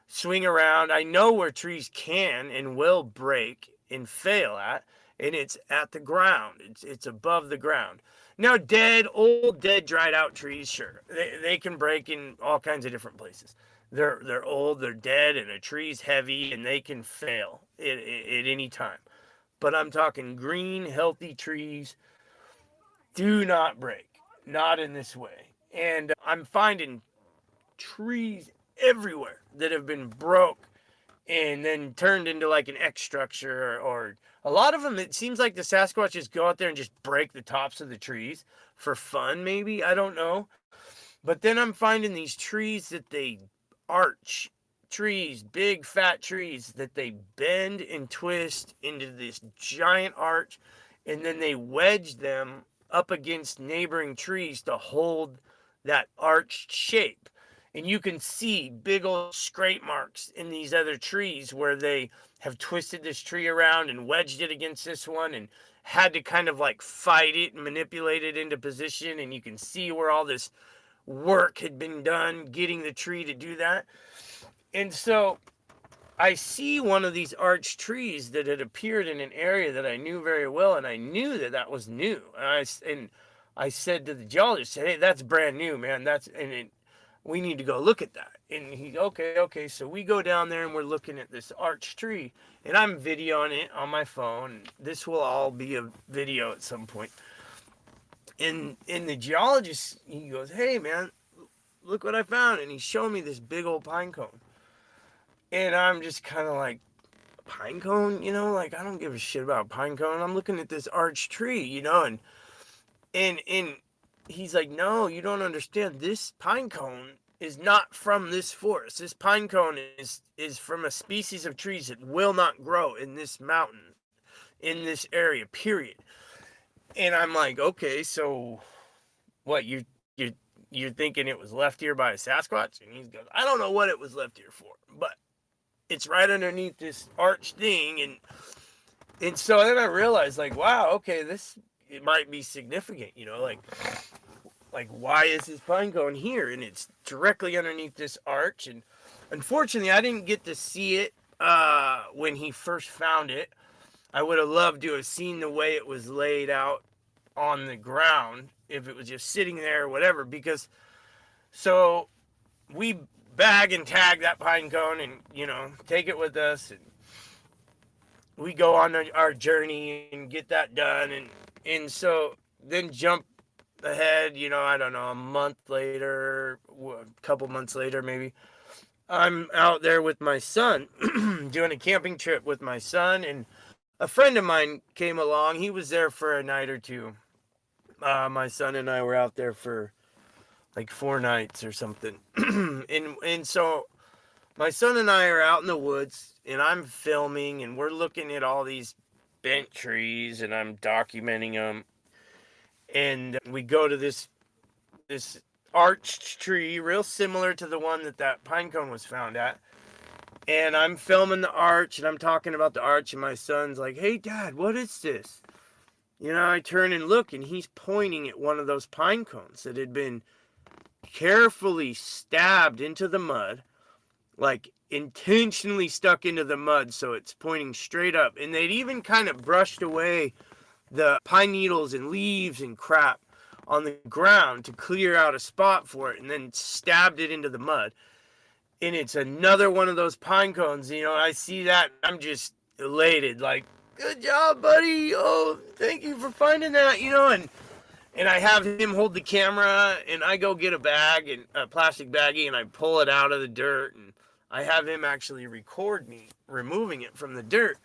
swing around. I know where trees can and will break and fail at, and it's at the ground. It's above the ground. Now, old, dried out trees, sure, they can break in all kinds of different places. They're old, they're dead, and a tree's heavy, and they can fail at any time. But I'm talking green, healthy trees do not break, not in this way. And I'm finding trees everywhere that have been broke and then turned into like an X structure, or a lot of them, it seems like the Sasquatches go out there and just break the tops of the trees for fun, maybe, I don't know. But then I'm finding these trees that they arch, trees, big fat trees that they bend and twist into this giant arch, and then they wedged them up against neighboring trees to hold that arched shape. And you can see big old scrape marks in these other trees where they have twisted this tree around and wedged it against this one and had to kind of like fight it and manipulate it into position. And you can see where all this work had been done getting the tree to do that. And so I see one of these arched trees that had appeared in an area that I knew very well, and I knew that that was new. And I said to the geologist, "Hey, that's brand new, man. We need to go look at that." And he, okay. So we go down there and we're looking at this arched tree, and I'm videoing it on my phone. This will all be a video at some point. And the geologist, he goes, "Hey, man, look what I found," and he's showing me this big old pine cone. And I'm just kind of like, pine cone, like I don't give a shit about pine cone. I'm looking at this arched tree, and he's like, "No, you don't understand. This pine cone is not from this forest. This pine cone is from a species of trees that will not grow in this mountain, in this area, period." And I'm like, "Okay, so what, you're thinking it was left here by a Sasquatch?" And he goes, "I don't know what it was left here for, but it's right underneath this arch thing." And so then I realized, like, wow, okay, it might be significant, like why is this pine cone here? And it's directly underneath this arch. And unfortunately, I didn't get to see it when he first found it. I would have loved to have seen the way it was laid out on the ground if it was just sitting there or whatever, because so we bag and tag that pine cone and take it with us, and we go on our journey and get that done. And so then jump ahead, I don't know, a month later, a couple months later maybe, I'm out there with my son doing a camping trip with my son, and a friend of mine came along. He was there for a night or two. My son and I were out there for like 4 nights or something. and so my son and I are out in the woods, and I'm filming, and we're looking at all these bent trees, and I'm documenting them. And we go to this arched tree, real similar to the one that pine cone was found at. And I'm filming the arch, and I'm talking about the arch, and my son's like, "Hey, Dad, what is this?" I turn and look, and he's pointing at one of those pine cones that had been carefully stabbed into the mud, like intentionally stuck into the mud so it's pointing straight up. And they'd even kind of brushed away the pine needles and leaves and crap on the ground to clear out a spot for it, and then stabbed it into the mud. And it's another one of those pine cones. I see that, I'm just elated, like, "Good job, buddy. Oh, thank you for finding that," and I have him hold the camera, and I go get a plastic baggie, and I pull it out of the dirt, and I have him actually record me removing it from the dirt.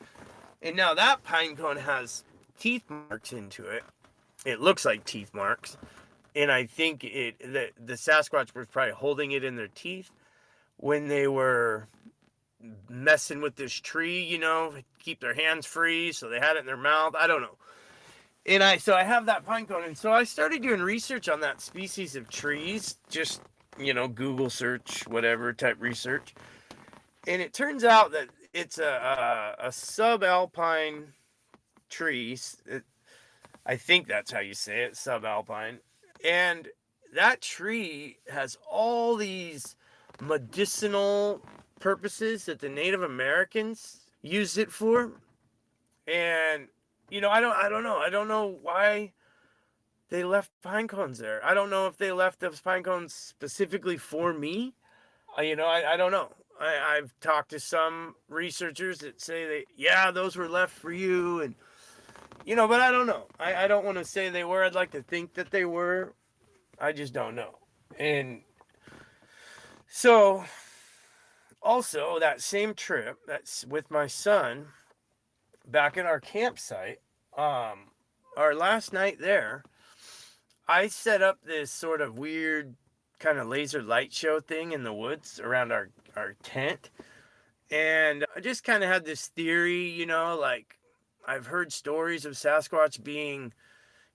And now that pine cone has teeth marks into it. It looks like teeth marks. And I think the Sasquatch was probably holding it in their teeth when they were messing with this tree, keep their hands free, so they had it in their mouth. I don't know. And so I have that pine cone, and so I started doing research on that species of trees, just, Google search, whatever type research. And it turns out that it's a subalpine tree. I think that's how you say it, subalpine. And that tree has all these medicinal purposes that the Native Americans used it for. And I don't know. I don't know why they left pine cones there. I don't know if they left those pine cones specifically for me. I don't know. I've talked to some researchers that say those were left for you, and but I don't know. I don't want to say they were. I'd like to think that they were. I just don't know. And so also that same trip, that's with my son, back at our campsite, our last night there, I set up this sort of weird kind of laser light show thing in the woods around our tent. And I just kind of had this theory, like, I've heard stories of Sasquatch being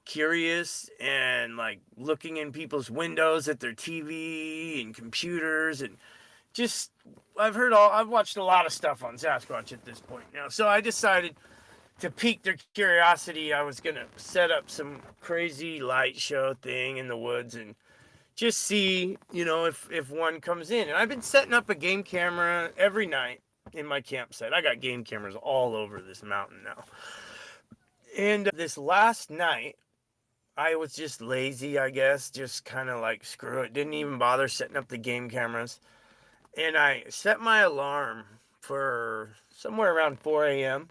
curious and like looking in people's windows at their TV and computers, and just I've watched a lot of stuff on Sasquatch at this point now. So I decided to pique their curiosity. I was gonna set up some crazy light show thing in the woods and just see, if one comes in. And I've been setting up a game camera every night in my campsite. I got game cameras all over this mountain now. And this last night, I was just lazy, I guess, just kind of like, screw it. Didn't even bother setting up the game cameras. And I set my alarm for somewhere around 4 a.m.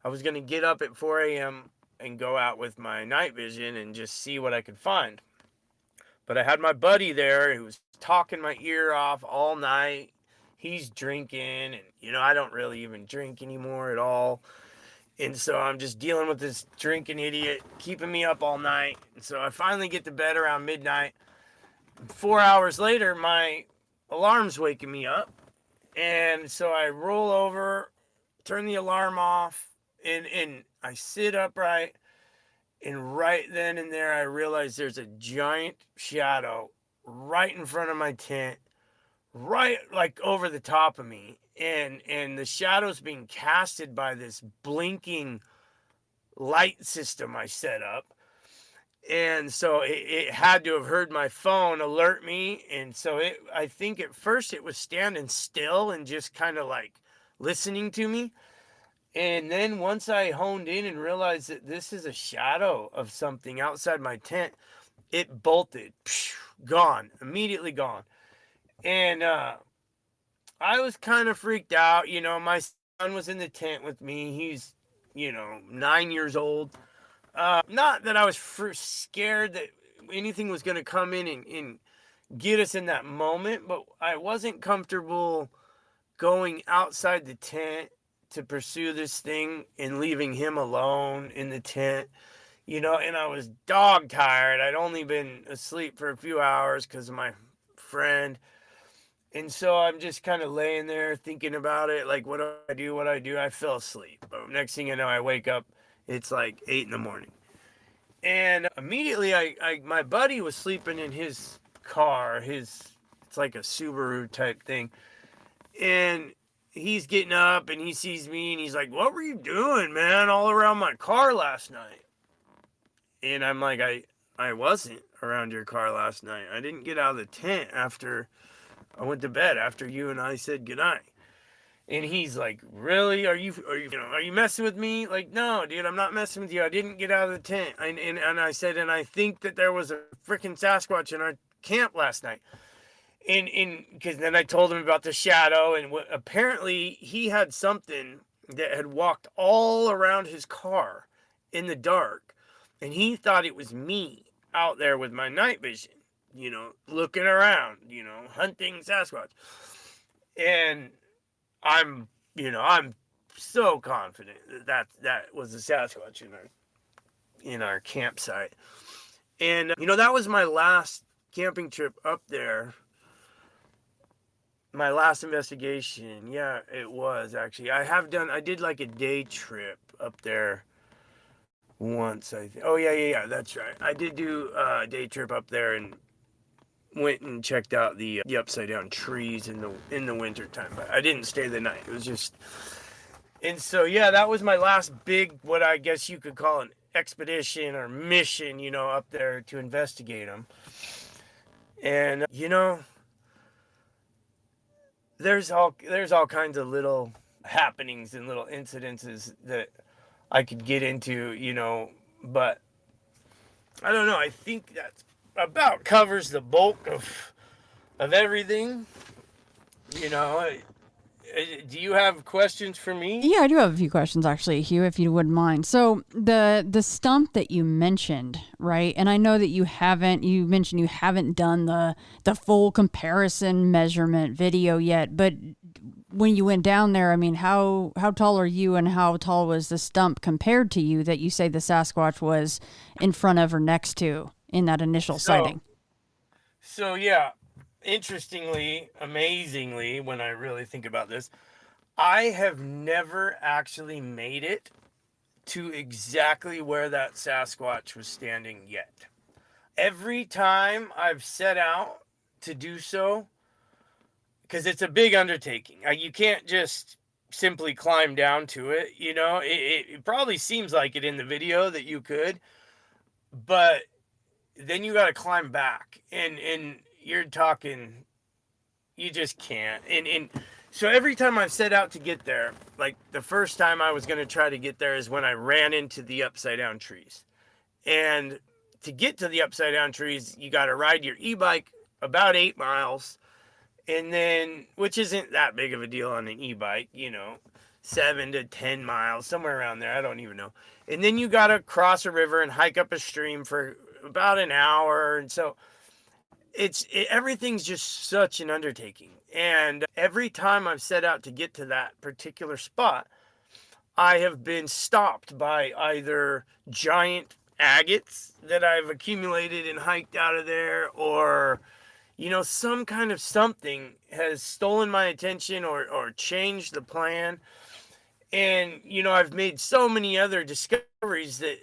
I was going to get up at 4 a.m. and go out with my night vision and just see what I could find. But I had my buddy there who was talking my ear off all night. He's drinking, and, I don't really even drink anymore at all. And so I'm just dealing with this drinking idiot, keeping me up all night. And so I finally get to bed around midnight. 4 hours later, my alarm's waking me up. And so I roll over, turn the alarm off, and I sit upright. And right then and there, I realize there's a giant shadow right in front of my tent, right like over the top of me. And the shadow's being casted by this blinking light system I set up. And so it had to have heard my phone alert me. And so I think at first it was standing still and just kind of like listening to me. And then once I honed in and realized that this is a shadow of something outside my tent, it bolted, gone, immediately gone. And I was kind of freaked out. My son was in the tent with me. He's, 9 years old. Not that I was scared that anything was going to come in and get us in that moment, but I wasn't comfortable going outside the tent to pursue this thing and leaving him alone in the tent, and I was dog tired. I'd only been asleep for a few hours because of my friend. And so I'm just kind of laying there thinking about it. Like, what do I do? I fell asleep. But next thing you know, I wake up, it's like 8 a.m. And immediately my buddy was sleeping in his car. It's like a Subaru type thing. And he's getting up and he sees me and he's like, "What were you doing, man, all around my car last night?" And I'm like, I wasn't around your car last night. I didn't get out of the tent after I went to bed, after you and I said goodnight. And he's like, "Really? Are you messing with me?" Like, "No, dude, I'm not messing with you. I didn't get out of the tent." And I said, "And I think that there was a freaking Sasquatch in our camp last night." And because then I told him about the shadow, and apparently he had something that had walked all around his car in the dark, and he thought it was me out there with my night vision, looking around, hunting Sasquatch. And I'm so confident that was a Sasquatch in our campsite. And that was my last camping trip up there. My last investigation, yeah, it was actually. I did like a day trip up there once, I think. Oh, yeah, that's right. I did do a day trip up there and went and checked out the upside down trees in the winter time, but I didn't stay the night. It was just, and so, yeah, that was my last big, what I guess you could call an expedition or mission, up there to investigate them. And, there's all kinds of little happenings and little incidences that I could get into, but I don't know. I think that's about covers the bulk of everything. Do you have questions for me? Yeah, I do have a few questions actually, Hugh, if you wouldn't mind. So the stump that you mentioned, right? And I know that you mentioned you haven't done the full comparison measurement video yet, but when you went down there, I mean, how tall are you and how tall was the stump compared to you that you say the Sasquatch was in front of or next to in that initial sighting? So yeah, interestingly, amazingly, when I really think about this, I have never actually made it to exactly where that Sasquatch was standing yet. Every time I've set out to do so, because it's a big undertaking. You can't just simply climb down to it. You know, it probably seems like it in the video that you could, but then you got to climb back, and you're talking, you just can't. And so every time I've set out to get there, like the first time I was going to try to get there is when I ran into the upside down trees. And to get to the upside down trees, you got to ride your e-bike about 8 miles. And then, which isn't that big of a deal on an e-bike, you know, 7 to 10 miles, somewhere around there. I don't even know. And then you got to cross a river and hike up a stream for about an hour. And so everything's just such an undertaking. And every time I've set out to get to that particular spot, I have been stopped by either giant agates that I've accumulated and hiked out of there, or, you know, some kind of something has stolen my attention or changed the plan. And, you know, I've made so many other discoveries that,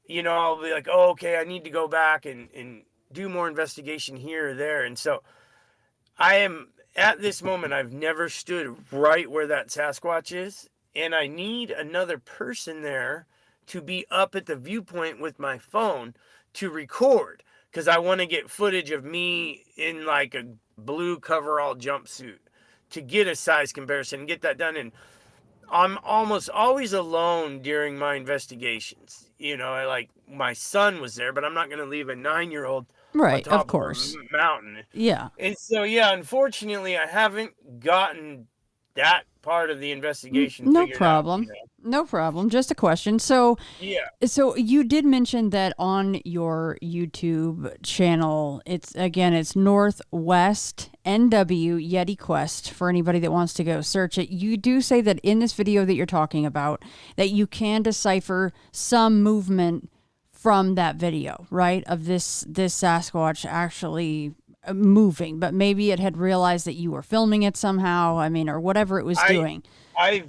you know, I'll be like, oh, okay, I need to go back and do more investigation here or there. And so I am, at this moment, I've never stood right where that Sasquatch is. And I need another person there to be up at the viewpoint with my phone to record, because I want to get footage of me in like a blue coverall jumpsuit to get a size comparison and get that done. And I'm almost always alone during my investigations. You know, like my son was there, but I'm not going to leave a 9-year-old Right, on top of course. of a mountain. Yeah. And so, yeah, unfortunately, I haven't gotten that part of the investigation No figured out. problem. No problem. Just a question. So, Yeah. so you did mention that on your YouTube channel, it's Northwest NW Yeti Quest for anybody that wants to go search it. You do say that in this video that you're talking about, that you can decipher some movement from that video, right? Of this Sasquatch actually moving, but maybe it had realized that you were filming it somehow. I mean, or whatever it was doing. I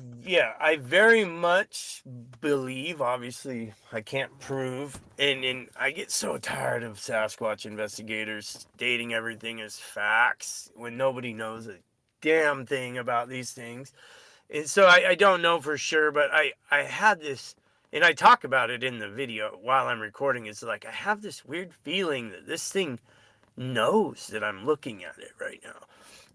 very much believe, obviously I can't prove, and I get so tired of Sasquatch investigators stating everything as facts when nobody knows a damn thing about these things. And so I don't know for sure, but I had this, and I talk about it in the video while I'm recording. It's like, I have this weird feeling that this thing knows that I'm looking at it right now.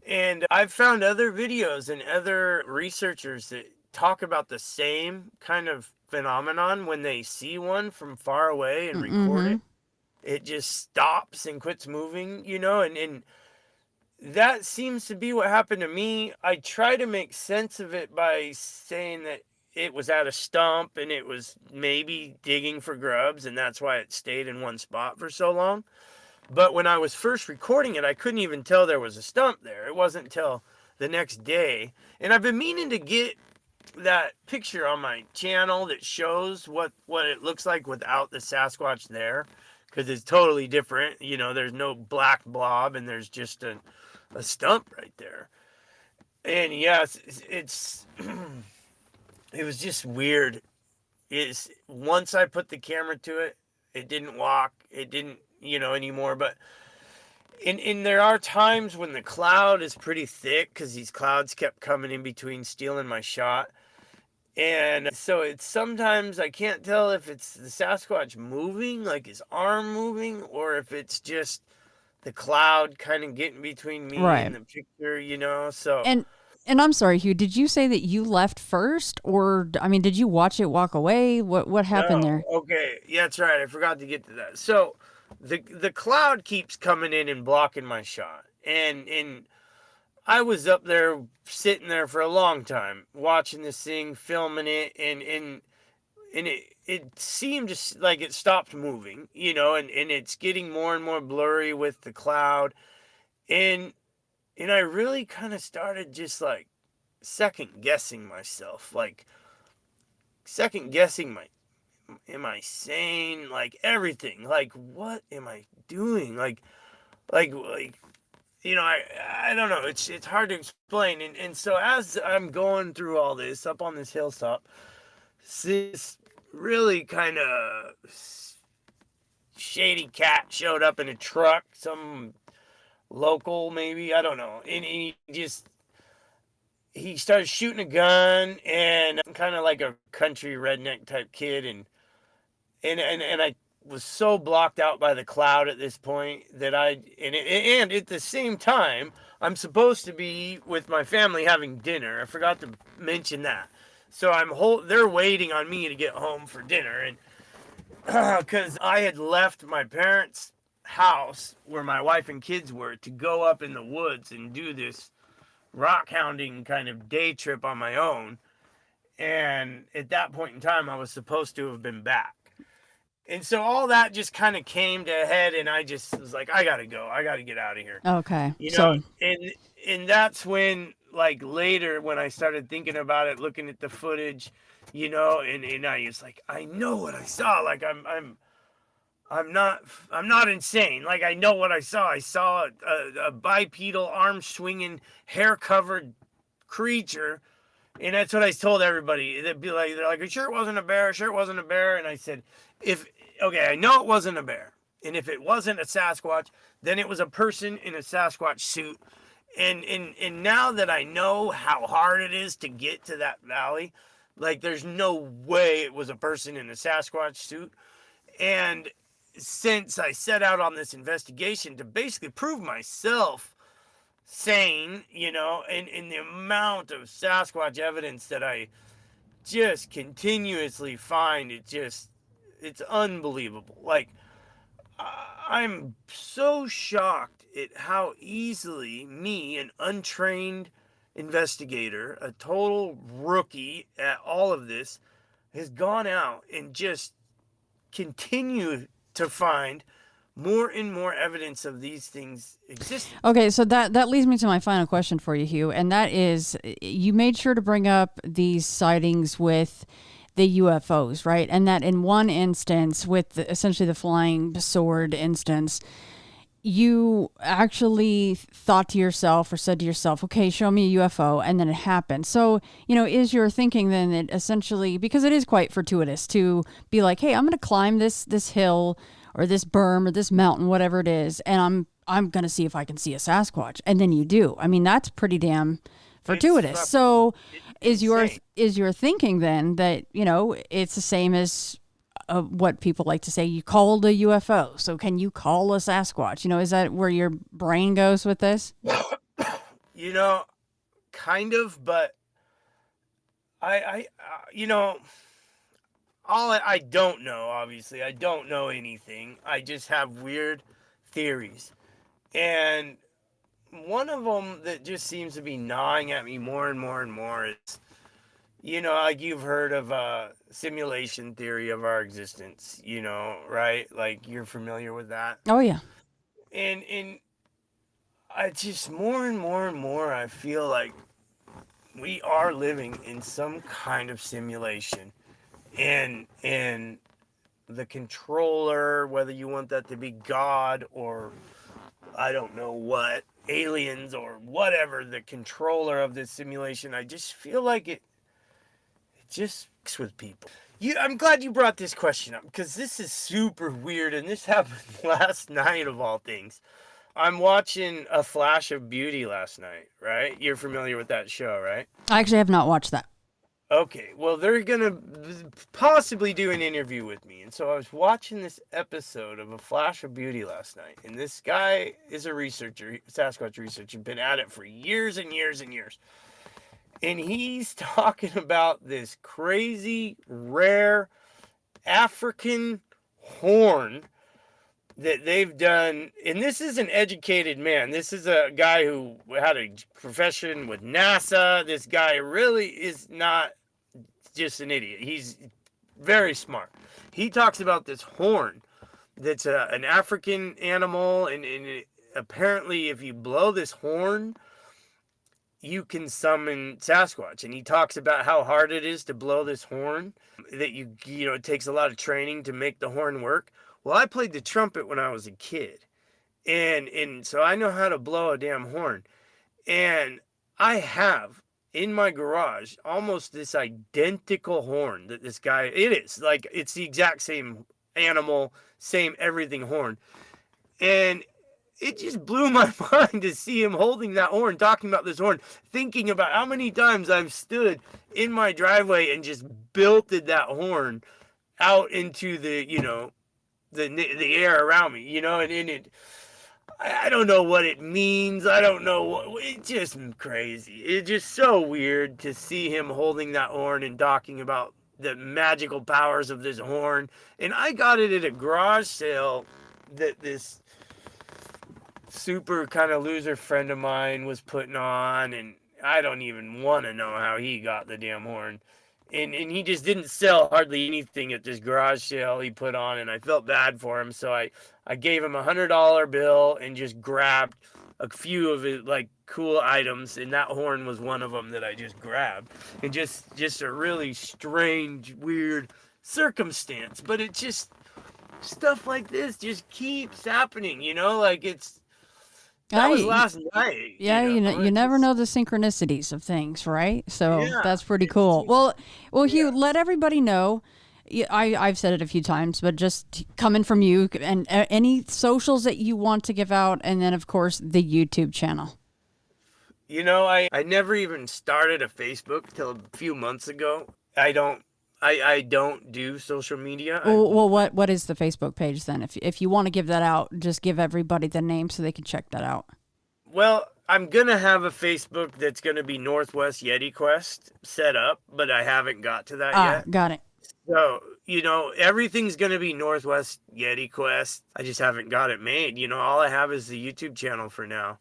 And I've found other videos and other researchers that talk about the same kind of phenomenon. When they see one from far away and record it, it just stops and quits moving, you know, and that seems to be what happened to me. I try to make sense of it by saying that it was at a stump and it was maybe digging for grubs, and that's why it stayed in one spot for so long. But when I was first recording it, I couldn't even tell there was a stump there. It wasn't until the next day. And I've been meaning to get that picture on my channel that shows what it looks like without the Sasquatch there, because it's totally different. You know, there's no black blob and there's just a stump right there. And yes, it's it was just weird. Once I put the camera to it, it didn't walk. It didn't, you know, anymore. But and there are times when the cloud is pretty thick, because these clouds kept coming in between, stealing my shot. And so it's sometimes I can't tell if it's the Sasquatch moving, like his arm moving, or if it's just the cloud kind of getting between me and the picture, you know. So and I'm sorry, Hugh, did you say that you left first, or I mean, did you watch it walk away? What happened there? Okay, yeah, that's right. I forgot to get to that. So the cloud keeps coming in and blocking my shot, and I was up there sitting there for a long time watching this thing, filming it, and it seemed just like it stopped moving, you know, and it's getting more and more blurry with the cloud, and I really kind of started just like second guessing myself, like second guessing am I sane? Like everything. Like, what am I doing? Like, you know, I don't know. It's hard to explain. And so as I'm going through all this up on this hilltop, this really kind of shady cat showed up in a truck, some local maybe, I don't know. And he started shooting a gun, and I'm kind of like a country redneck type kid, and I was so blocked out by the cloud at this point that and at the same time I'm supposed to be with my family having dinner. I forgot to mention that. So they're waiting on me to get home for dinner, and because I had left my parents' house where my wife and kids were to go up in the woods and do this rock hounding kind of day trip on my own. And at that point in time, I was supposed to have been back. And so all that just kind of came to a head, and I just was like, I gotta go. I gotta get out of here. Okay. You know, and that's when, like, later when I started thinking about it, looking at the footage, you know, and I was like, I know what I saw. Like I'm not insane. Like, I know what I saw. I saw a bipedal, arm swinging, hair covered creature. And that's what I told everybody. They'd be like, they're like, "Are you sure it wasn't a bear? Sure it wasn't a bear?" And I said, okay, I know it wasn't a bear. And if it wasn't a Sasquatch, then it was a person in a Sasquatch suit. And now that I know how hard it is to get to that valley, like, there's no way it was a person in a Sasquatch suit. And since I set out on this investigation to basically prove myself sane, you know, and the amount of Sasquatch evidence that I just continuously find, it's unbelievable. Like, I'm so shocked at how easily me, an untrained investigator, a total rookie at all of this, has gone out and just continue to find more and more evidence of these things existing. Okay, so that leads me to my final question for you, Hugh, and that is, you made sure to bring up these sightings with the UFOs, right? And that in one instance, with essentially the flying sword instance, you actually thought to yourself or said to yourself, okay, show me a UFO, and then it happened. So, you know, is your thinking then that essentially, because it is quite fortuitous to be like, hey, I'm going to climb this hill or this berm or this mountain, whatever it is, and I'm going to see if I can see a Sasquatch. And then you do. I mean, that's pretty damn fortuitous. So is your thinking then that, you know, it's the same as what people like to say, you called a UFO. So can you call a Sasquatch? You know, is that where your brain goes with this? You know, kind of, but you know, I don't know, obviously. I don't know anything. I just have weird theories. And one of them that just seems to be gnawing at me more and more and more is, you know, like, you've heard of simulation theory of our existence, you know, right? Like, you're familiar with that. Oh, yeah. And I just more and more and more, I feel like we are living in some kind of simulation. And the controller, whether you want that to be God or I don't know what, aliens or whatever, the controller of this simulation, I just feel like it just mix with people. I'm glad you brought this question up, because this is super weird, and this happened last night of all things. I'm watching A Flash of Beauty last night, right? You're familiar with that show, right? I actually have not watched that. Okay, well, they're going to possibly do an interview with me. And so I was watching this episode of A Flash of Beauty last night. And this guy is a researcher, Sasquatch researcher, been at it for years and years and years. And he's talking about this crazy, rare African horn that they've done. And this is an educated man. This is a guy who had a profession with NASA. This guy really is not just an idiot. He's very smart. He talks about this horn that's an African animal. And apparently, if you blow this horn, you can summon Sasquatch. And he talks about how hard it is to blow this horn, that you know, it takes a lot of training to make the horn work. Well, I played the trumpet when I was a kid, and so I know how to blow a damn horn. And I have in my garage, almost this identical horn that this guy, it is like, it's the exact same animal, same everything horn. And it just blew my mind to see him holding that horn, talking about this horn, thinking about how many times I've stood in my driveway and just belted that horn out into the, the air around me, and it, I don't know what it means. I don't know what, it's just crazy. It's just so weird to see him holding that horn and talking about the magical powers of this horn. And I got it at a garage sale that this super kind of loser friend of mine was putting on, and I don't even want to know how he got the damn horn. And he just didn't sell hardly anything at this garage sale he put on, and I felt bad for him, so I gave him $100 bill and just grabbed a few of his like cool items, and that horn was one of them that I just grabbed. And just a really strange, weird circumstance, but it just, stuff like this just keeps happening, like that was last night. Yeah, you never know the synchronicities of things, right? So that's pretty cool. Well, Hugh, let everybody know. I've said it a few times, but just coming from you and any socials that you want to give out, and then of course the YouTube channel. I never even started a Facebook till a few months ago. I don't do social media. Well, what is the Facebook page then? If you want to give that out, just give everybody the name so they can check that out. Well, I'm going to have a Facebook that's going to be Northwest Yeti Quest set up, but I haven't got to that yet. Got it. So, everything's going to be Northwest Yeti Quest. I just haven't got it made. All I have is the YouTube channel for now.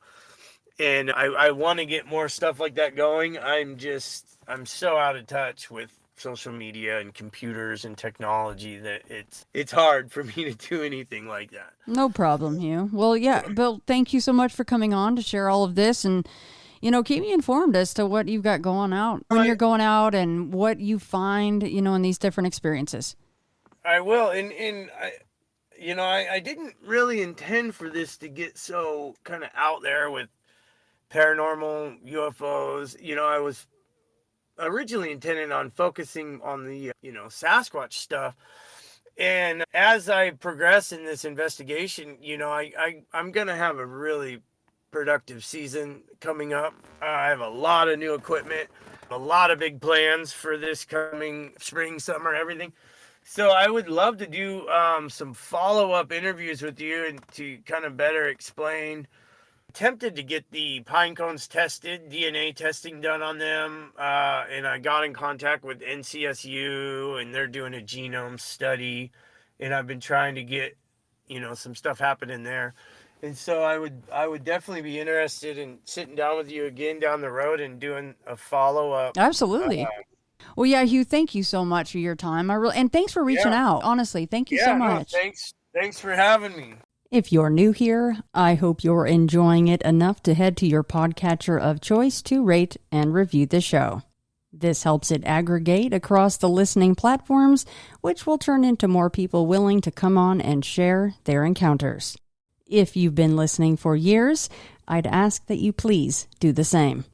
And I want to get more stuff like that going. I'm so out of touch with social media and computers and technology that it's hard for me to do anything like that. No problem, Hugh. Well, yeah, Bill, thank you so much for coming on to share all of this, and keep me informed as to what you've got going out when you're going out and what you find, in these different experiences. I will, and I didn't really intend for this to get so kind of out there with paranormal UFOs. I was originally intended on focusing on the Sasquatch stuff, and as I progress in this investigation, I'm gonna have a really productive season coming up. I have a lot of new equipment, a lot of big plans for this coming spring, summer, everything. So I would love to do some follow-up interviews with you and to kind of better explain. Attempted to get the pine cones tested, DNA testing done on them, and I got in contact with NCSU, and they're doing a genome study, and I've been trying to get, some stuff happening there. And so I would definitely be interested in sitting down with you again down the road and doing a follow-up. Absolutely. Well, yeah, Hugh, thank you so much for your time. And thanks for reaching out. Honestly, thank you so much. No, thanks for having me. If you're new here, I hope you're enjoying it enough to head to your podcatcher of choice to rate and review the show. This helps it aggregate across the listening platforms, which will turn into more people willing to come on and share their encounters. If you've been listening for years, I'd ask that you please do the same.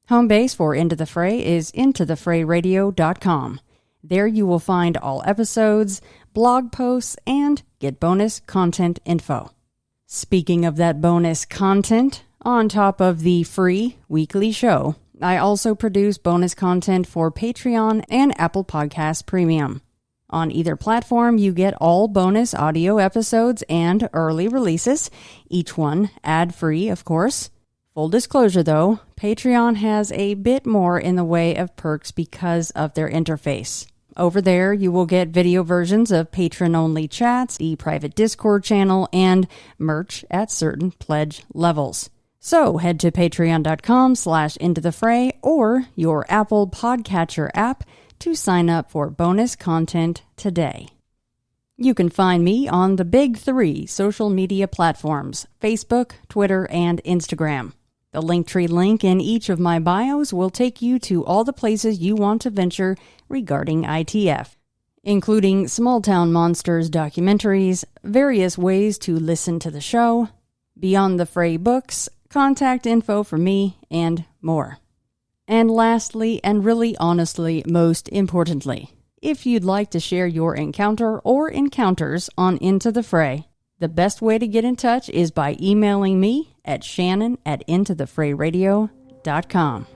Home base for Into the Fray is intothefrayradio.com. There you will find all episodes, blog posts, and get bonus content info. Speaking of that bonus content, on top of the free weekly show, I also produce bonus content for Patreon and Apple Podcasts Premium. On either platform, you get all bonus audio episodes and early releases, each one ad-free, of course. Full disclosure, though, Patreon has a bit more in the way of perks because of their interface. Over there, you will get video versions of patron-only chats, the private Discord channel, and merch at certain pledge levels. So head to patreon.com/intothefray or your Apple Podcatcher app to sign up for bonus content today. You can find me on the big three social media platforms, Facebook, Twitter, and Instagram. The Linktree link in each of my bios will take you to all the places you want to venture regarding ITF, including Small Town Monsters documentaries, various ways to listen to the show, Beyond the Fray books, contact info for me, and more. And lastly, and really honestly, most importantly, if you'd like to share your encounter or encounters on Into the Fray, the best way to get in touch is by emailing me at shannon@intothefrayradio.com.